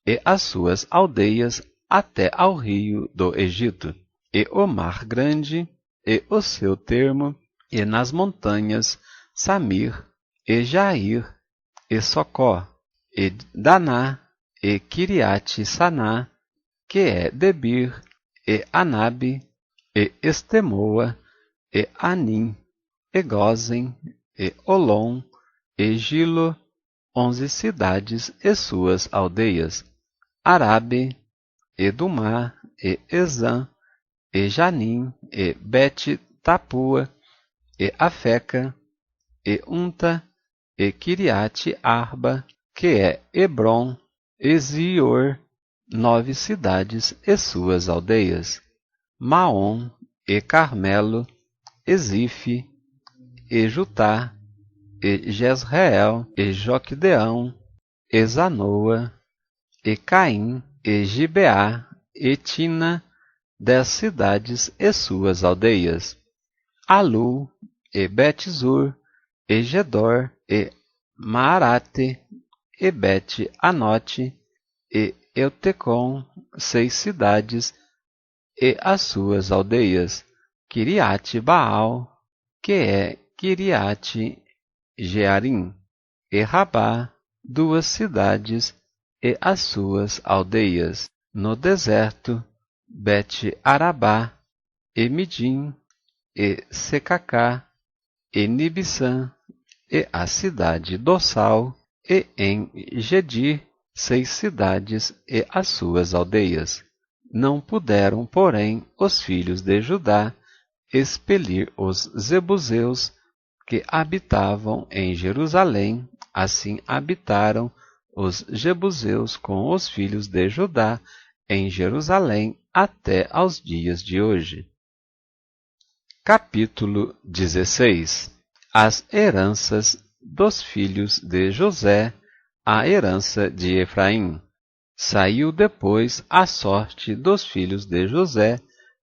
e as suas aldeias até ao rio do Egito, e o mar grande, e o seu termo, e nas montanhas, Samir, e Jair, e Socó, e Daná, e Quiriate-Saná, que é Debir, e Anabe, e Estemoa, e Anim, e Gozen, e Olom, e Gilo, 11 cidades e suas aldeias: Arabe, e Dumá, e Ezã, e Janim, e Bet-Tapua, e Afeca, e Unta, e Quiriate-Arba, que é Hebron, e Zior, 9 cidades e suas aldeias: Maom, e Carmelo, e Zife, e Jutá, e Jezreel, e Joquedeão, e Zanoa, e Caim, e Gibeá, e Tina, 10 cidades e suas aldeias: Alu, e Bet-Zur, e Gedor, e Maarate, e Bet-Anote, e Eutecom, 6 cidades e as suas aldeias: Quiriate-Baal, que é Quiriate-Jearim, e Rabá, 2 cidades e as suas aldeias, no deserto, Bet-Arabá, e Midim, e Secacá, e Nibissã, e a cidade do Sal, e em Gedir 6 cidades e as suas aldeias. Não puderam, porém, os filhos de Judá expelir os Zebuseus que habitavam em Jerusalém, assim habitaram os Jebuseus com os filhos de Judá em Jerusalém até aos dias de hoje. Capítulo 16. As heranças dos filhos de José, a herança de Efraim. Saiu depois a sorte dos filhos de José,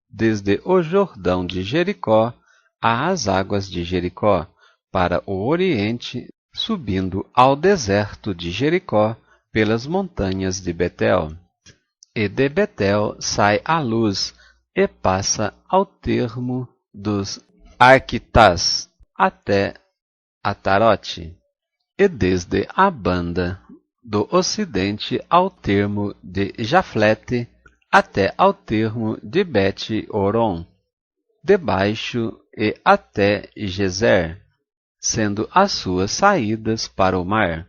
desde o Jordão de Jericó às águas de Jericó, para o oriente, subindo ao deserto de Jericó, pelas montanhas de Betel. E de Betel sai a luz, e passa ao termo dos Arquitás, até Atarote, e desde a banda do ocidente ao termo de Jaflete, até ao termo de Bet-Oron, debaixo e até Gezer, sendo as suas saídas para o mar.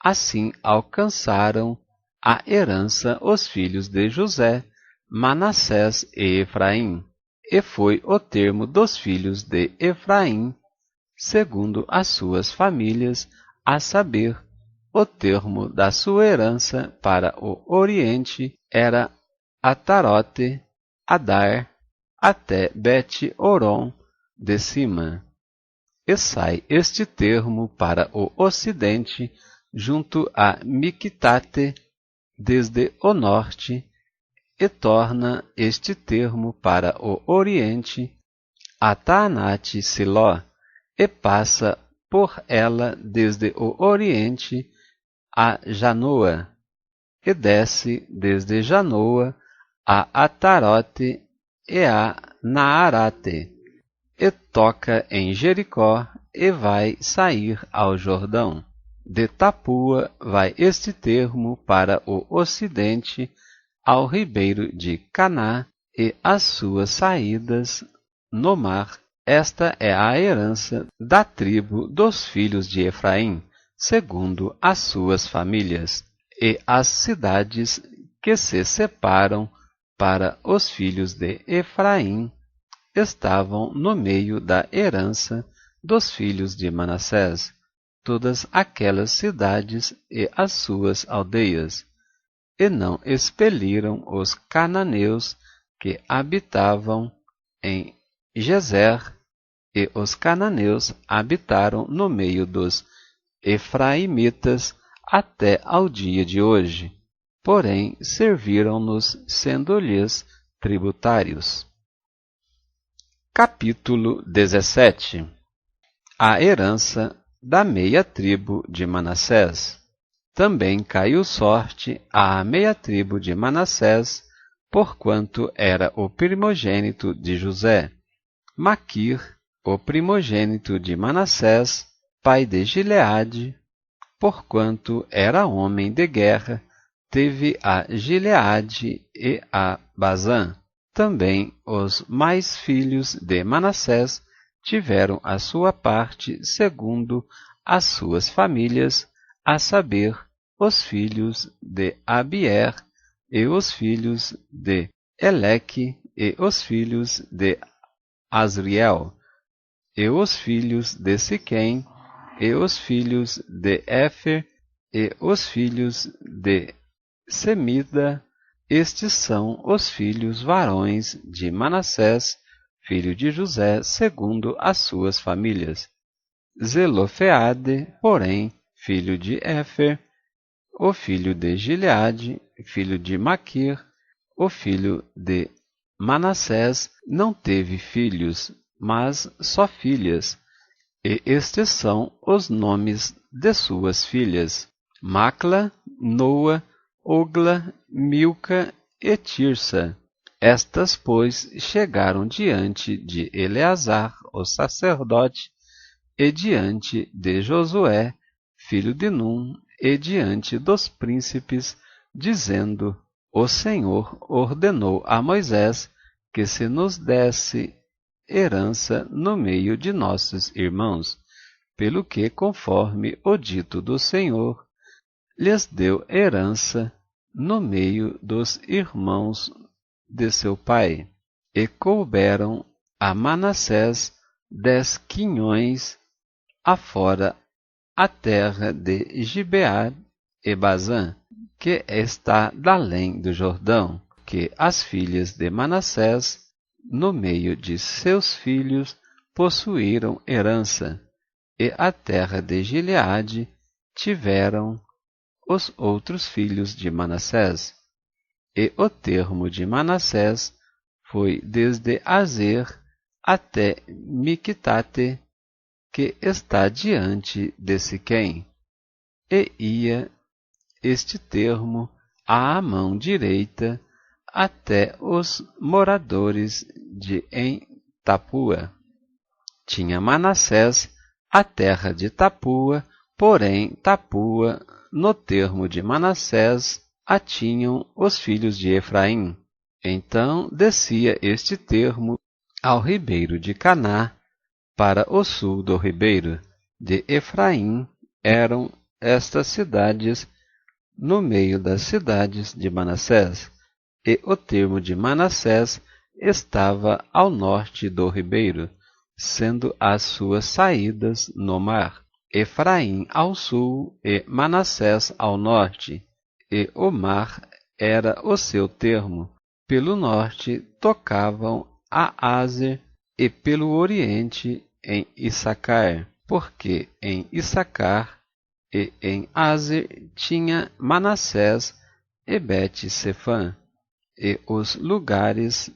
Assim alcançaram a herança os filhos de José, Manassés e Efraim, e foi o termo dos filhos de Efraim, segundo as suas famílias, a saber, o termo da sua herança para o oriente era Atarote, Adar, até Bet-Oron de cima. E sai este termo para o ocidente, junto a Miqutate, desde o norte, e torna este termo para o oriente, a Taanate-Siló, e passa por ela desde o oriente a Janoa, e desce desde Janoa a Atarote e a Naarate, e toca em Jericó, e vai sair ao Jordão. De Tapua vai este termo para o ocidente, ao ribeiro de Caná, e as suas saídas no mar. Esta é a herança da tribo dos filhos de Efraim, segundo as suas famílias, e as cidades que se separam para os filhos de Efraim estavam no meio da herança dos filhos de Manassés, todas aquelas cidades e as suas aldeias, e não expeliram os cananeus que habitavam em Gezer, e os cananeus habitaram no meio dos efraimitas até ao dia de hoje, porém serviram-nos sendo-lhes tributários. Capítulo 17. A herança da meia tribo de Manassés. Também caiu sorte à meia tribo de Manassés, porquanto era o primogênito de José. Maquir, o primogênito de Manassés, pai de Gileade, porquanto era homem de guerra, teve a Gileade e a Bazã. Também os mais filhos de Manassés tiveram a sua parte segundo as suas famílias, a saber, os filhos de Abier, e os filhos de Eleque, e os filhos de Asriel, e os filhos de Siquém, e os filhos de Éfer, e os filhos de Semida. Estes são os filhos varões de Manassés, filho de José, segundo as suas famílias. Zelofeade, porém, filho de Éfer, o filho de Gileade, filho de Maquir, o filho de Manassés, não teve filhos, mas só filhas, e estes são os nomes de suas filhas: Macla, Noa, Ogla, Milca e Tirsa. Estas, pois, chegaram diante de Eleazar, o sacerdote, e diante de Josué, filho de Num, e diante dos príncipes, dizendo: O Senhor ordenou a Moisés que se nos desse herança no meio de nossos irmãos, pelo que, conforme o dito do Senhor, lhes deu herança no meio dos irmãos de seu pai. E couberam a Manassés 10 quinhões afora a terra de Gibeá e Bazã, que está além do Jordão, que as filhas de Manassés, no meio de seus filhos, possuíram herança, e a terra de Gileade tiveram os outros filhos de Manassés. E o termo de Manassés foi desde Azer até Miqutate, que está diante de Siquém, e ia este termo à mão direita até os moradores de em Tapua. Tinha Manassés a terra de Tapua, porém Tapua, no termo de Manassés, a tinham os filhos de Efraim. Então descia este termo ao ribeiro de Caná, para o sul do ribeiro de Efraim eram estas cidades no meio das cidades de Manassés, e o termo de Manassés estava ao norte do ribeiro, sendo as suas saídas no mar. Efraim ao sul e Manassés ao norte, e o mar era o seu termo. Pelo norte tocavam a Azer, e pelo oriente em Issacar, porque em Issacar e em Azer tinha Manassés e Bet-Sefã, e os lugares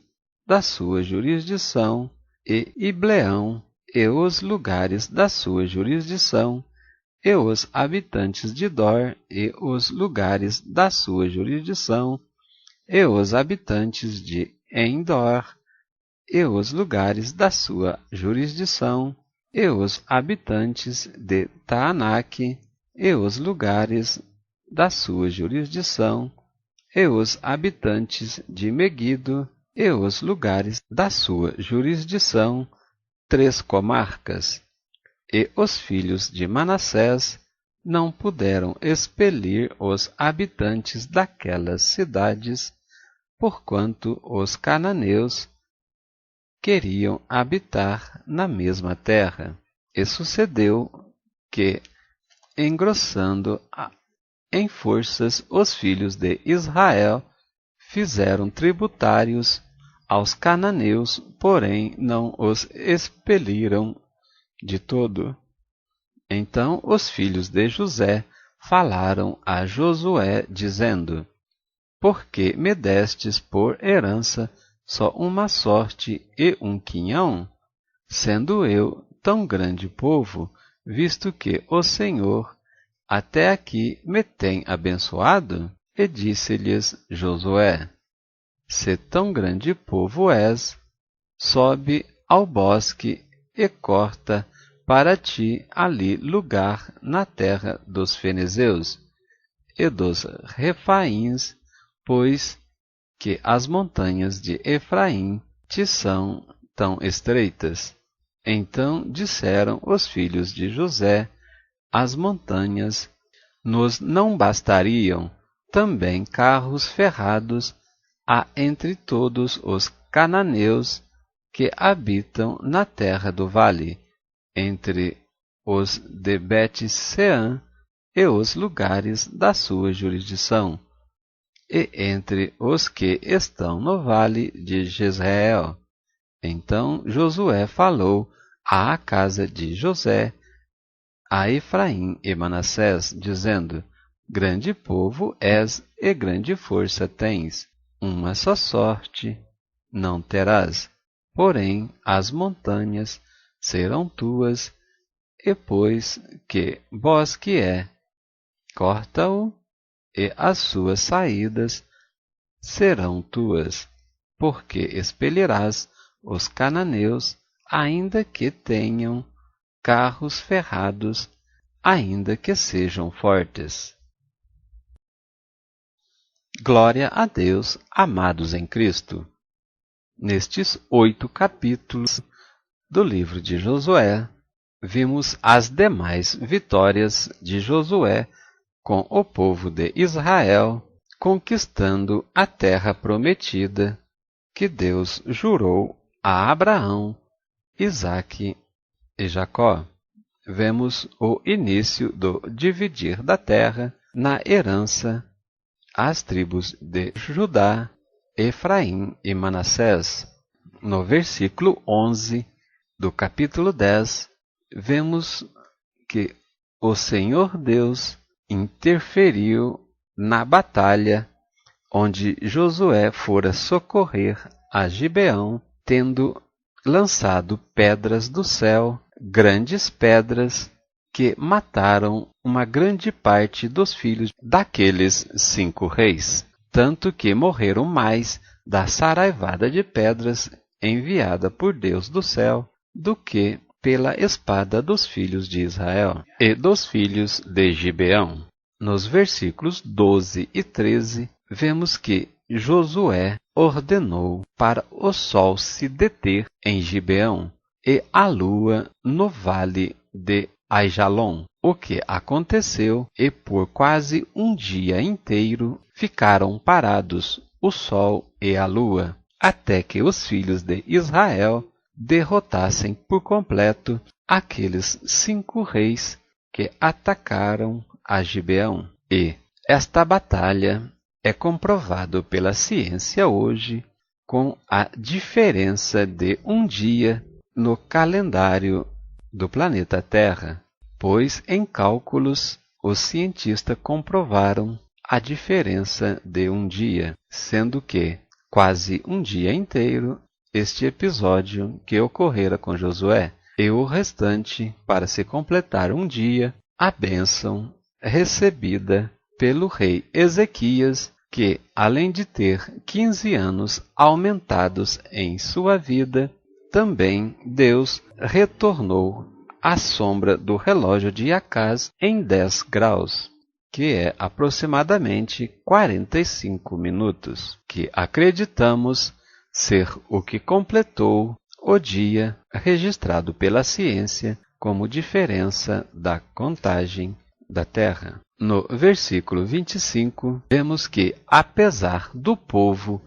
da sua jurisdição, e Ibleão, e os lugares da sua jurisdição, e os habitantes de Dor, e os lugares da sua jurisdição, e os habitantes de Endor, e os lugares da sua jurisdição, e os habitantes de Taanaque, e os lugares da sua jurisdição, e os habitantes de Megido, e os lugares da sua jurisdição, 3 comarcas. E os filhos de Manassés não puderam expelir os habitantes daquelas cidades, porquanto os cananeus queriam habitar na mesma terra. E sucedeu que, engrossando em forças os filhos de Israel, fizeram tributários aos cananeus, porém não os expeliram de todo. Então os filhos de José falaram a Josué, dizendo: Por que me destes por herança só uma sorte e um quinhão, sendo eu tão grande povo, visto que o Senhor até aqui me tem abençoado? E disse-lhes Josué: Se tão grande povo és, sobe ao bosque e corta para ti ali lugar na terra dos fenezeus e dos refaíns, pois que as montanhas de Efraim te são tão estreitas. Então disseram os filhos de José: As montanhas nos não bastariam, também carros ferrados há entre todos os cananeus que habitam na terra do vale, entre os de Bet-Seã e os lugares da sua jurisdição, e entre os que estão no vale de Jezreel. Então Josué falou à casa de José, a Efraim e Manassés, dizendo: Grande povo és e grande força tens, uma só sorte não terás, porém as montanhas serão tuas, e pois que bosque é, corta-o, e as suas saídas serão tuas, porque expelirás os cananeus, ainda que tenham carros ferrados ainda que sejam fortes. Glória a Deus, amados em Cristo. Nestes 8 capítulos do livro de Josué, vimos as demais vitórias de Josué com o povo de Israel, conquistando a terra prometida que Deus jurou a Abraão, Isaque e Jacó. Vemos o início do dividir da terra na herança às tribos de Judá, Efraim e Manassés. No versículo 11 do capítulo 10, vemos que o Senhor Deus interferiu na batalha onde Josué fora socorrer a Gibeão, tendo lançado pedras do céu, grandes pedras que mataram uma grande parte dos filhos daqueles 5 reis, tanto que morreram mais da saraivada de pedras enviada por Deus do céu do que pela espada dos filhos de Israel e dos filhos de Gibeão. Nos versículos 12 e 13, vemos que Josué ordenou para o sol se deter em Gibeão e a lua no vale de Aijalon, o que aconteceu, e por quase um dia inteiro ficaram parados o sol e a lua, até que os filhos de Israel derrotassem por completo aqueles 5 reis que atacaram a Gibeão. E esta batalha é comprovado pela ciência hoje com a diferença de um dia no calendário do planeta Terra, pois em cálculos os cientistas comprovaram a diferença de um dia, sendo que quase um dia inteiro este episódio que ocorrera com Josué, e o restante para se completar um dia, a bênção recebida pelo rei Ezequias, que, além de ter 15 anos aumentados em sua vida, também Deus retornou a sombra do relógio de Acaz em 10 graus, que é aproximadamente 45 minutos, que acreditamos ser o que completou o dia registrado pela ciência como diferença da contagem da Terra. No versículo 25, vemos que, apesar do povo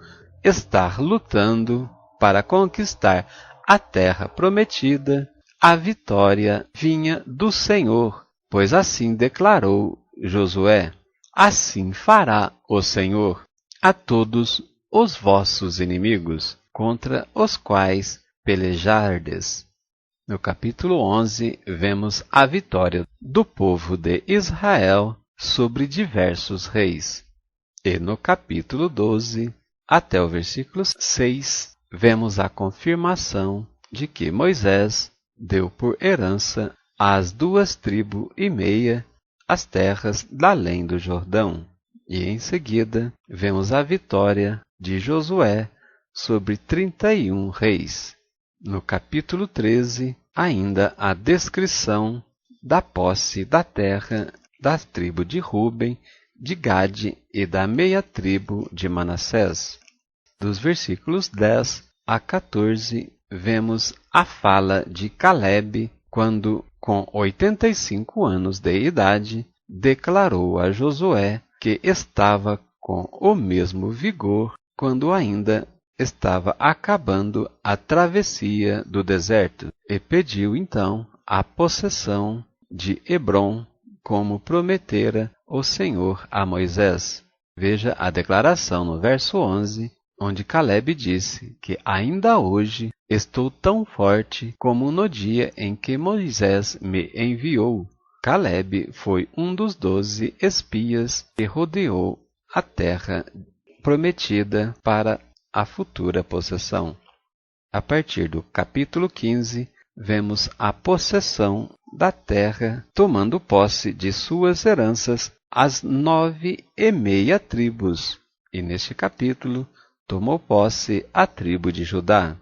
estar lutando para conquistar a terra prometida, a vitória vinha do Senhor, pois assim declarou Josué: assim fará o Senhor a todos os vossos inimigos, contra os quais pelejardes. No capítulo 11, vemos a vitória do povo de Israel sobre diversos reis. E no capítulo 12, até o versículo 6, vemos a confirmação de que Moisés deu por herança às 2,5 tribos as terras da além do Jordão. E em seguida, vemos a vitória de Josué sobre 31 reis. No capítulo 13, ainda a descrição da posse da terra da tribo de Ruben, de Gade e da meia tribo de Manassés. Dos versículos 10 a 14, vemos a fala de Caleb, quando, com 85 anos de idade, declarou a Josué que estava com o mesmo vigor quando ainda estava acabando a travessia do deserto, e pediu então a possessão de Hebrom, como prometera o Senhor a Moisés. Veja a declaração no verso 11, onde Caleb disse que ainda hoje estou tão forte como no dia em que Moisés me enviou. Caleb foi um dos 12 espias que rodeou a terra prometida para a futura possessão. A partir do capítulo 15, vemos a possessão da terra, tomando posse de suas heranças as 9,5 tribos, e neste capítulo tomou posse a tribo de Judá.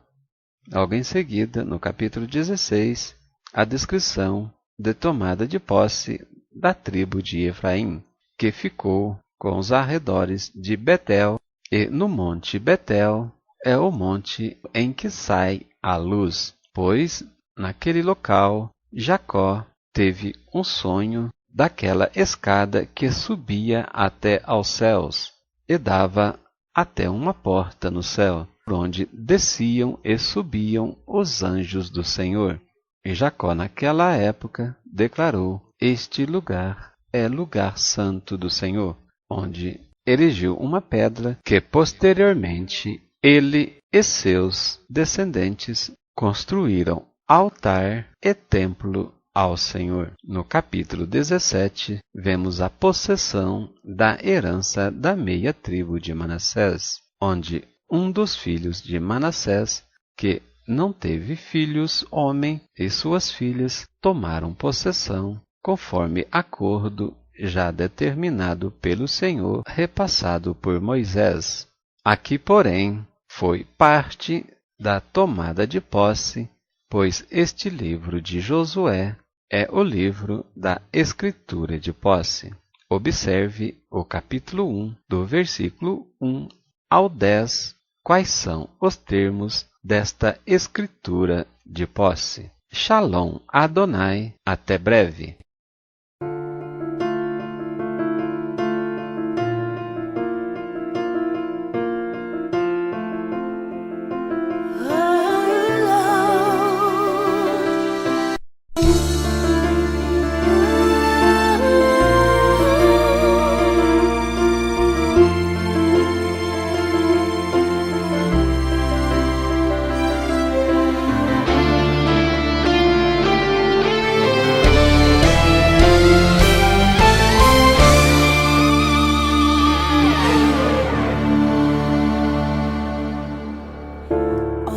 Logo em seguida, no capítulo 16, a descrição de tomada de posse da tribo de Efraim, que ficou com os arredores de Betel, e no monte Betel é o monte em que sai a luz, pois naquele local Jacó teve um sonho daquela escada que subia até aos céus e dava até uma porta no céu, por onde desciam e subiam os anjos do Senhor. E Jacó naquela época declarou: este lugar é lugar santo do Senhor, onde erigiu uma pedra que posteriormente ele e seus descendentes construíram altar e templo ao Senhor. No capítulo 17, vemos a possessão da herança da meia tribo de Manassés, onde um dos filhos de Manassés, que não teve filhos homem, e suas filhas tomaram possessão, conforme acordo já determinado pelo Senhor, repassado por Moisés. Aqui, porém, foi parte da tomada de posse, pois este livro de Josué é o livro da escritura de posse. Observe o capítulo 1, do versículo 1 ao 10, quais são os termos desta escritura de posse. Shalom Adonai, até breve.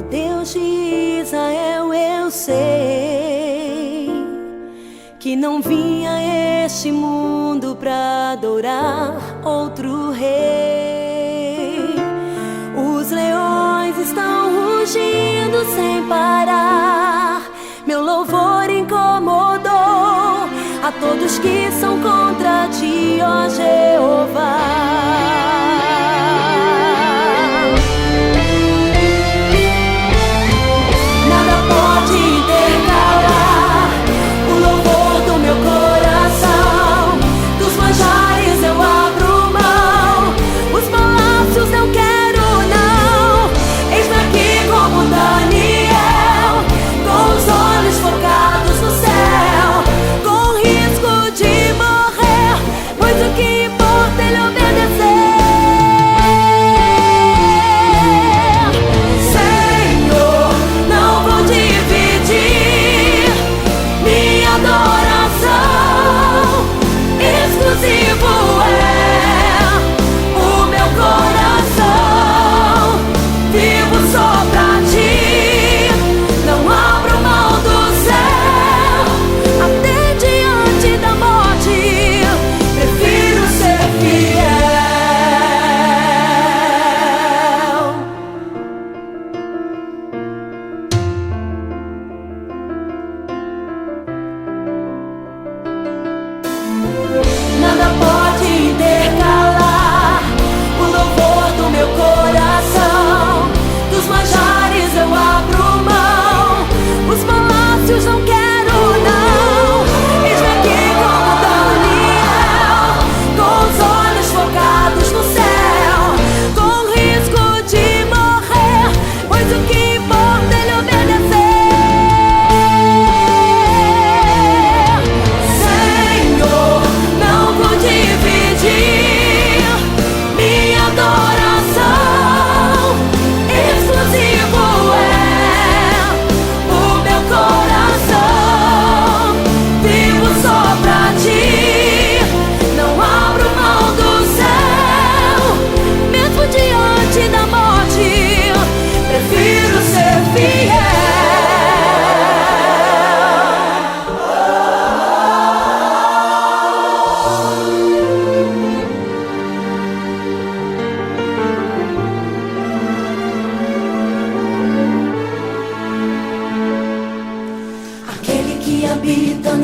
Deus de Israel, eu sei que não vim a este mundo pra adorar outro rei. Os leões estão rugindo sem parar, meu louvor incomodou a todos que são contra ti, ó Jeová. Pois o que importa é ele obedecer.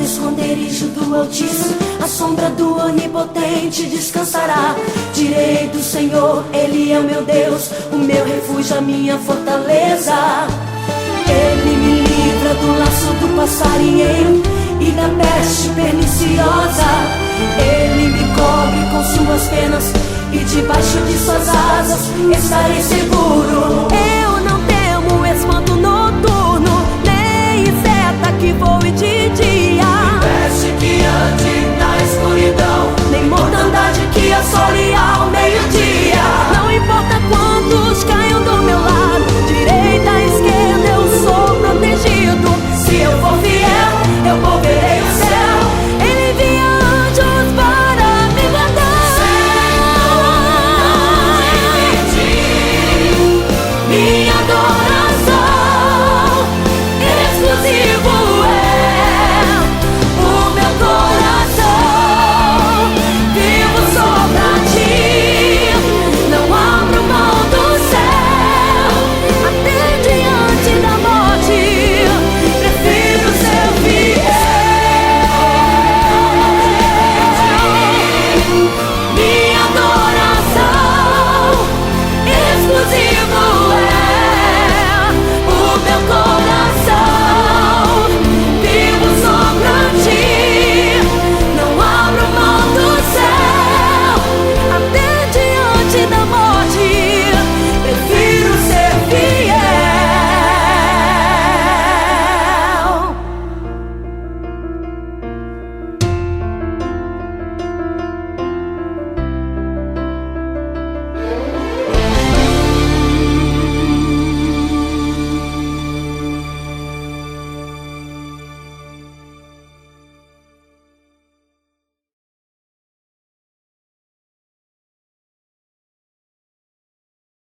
no esconderijo do Altíssimo, a sombra do Onipotente descansará. Direi do Senhor, Ele é o meu Deus, o meu refúgio, a minha fortaleza. Ele me livra do laço do passarinheiro e da peste perniciosa. Ele me cobre com suas penas e debaixo de suas asas estarei seguro. Eu não temo espanto noturno, nem seta que voe de dia, peste que ande na escuridão, nem mortandade que assole ao meio-dia. Não importa quantos caiam do meu lado, direita, esquerda, eu sou protegido. se eu for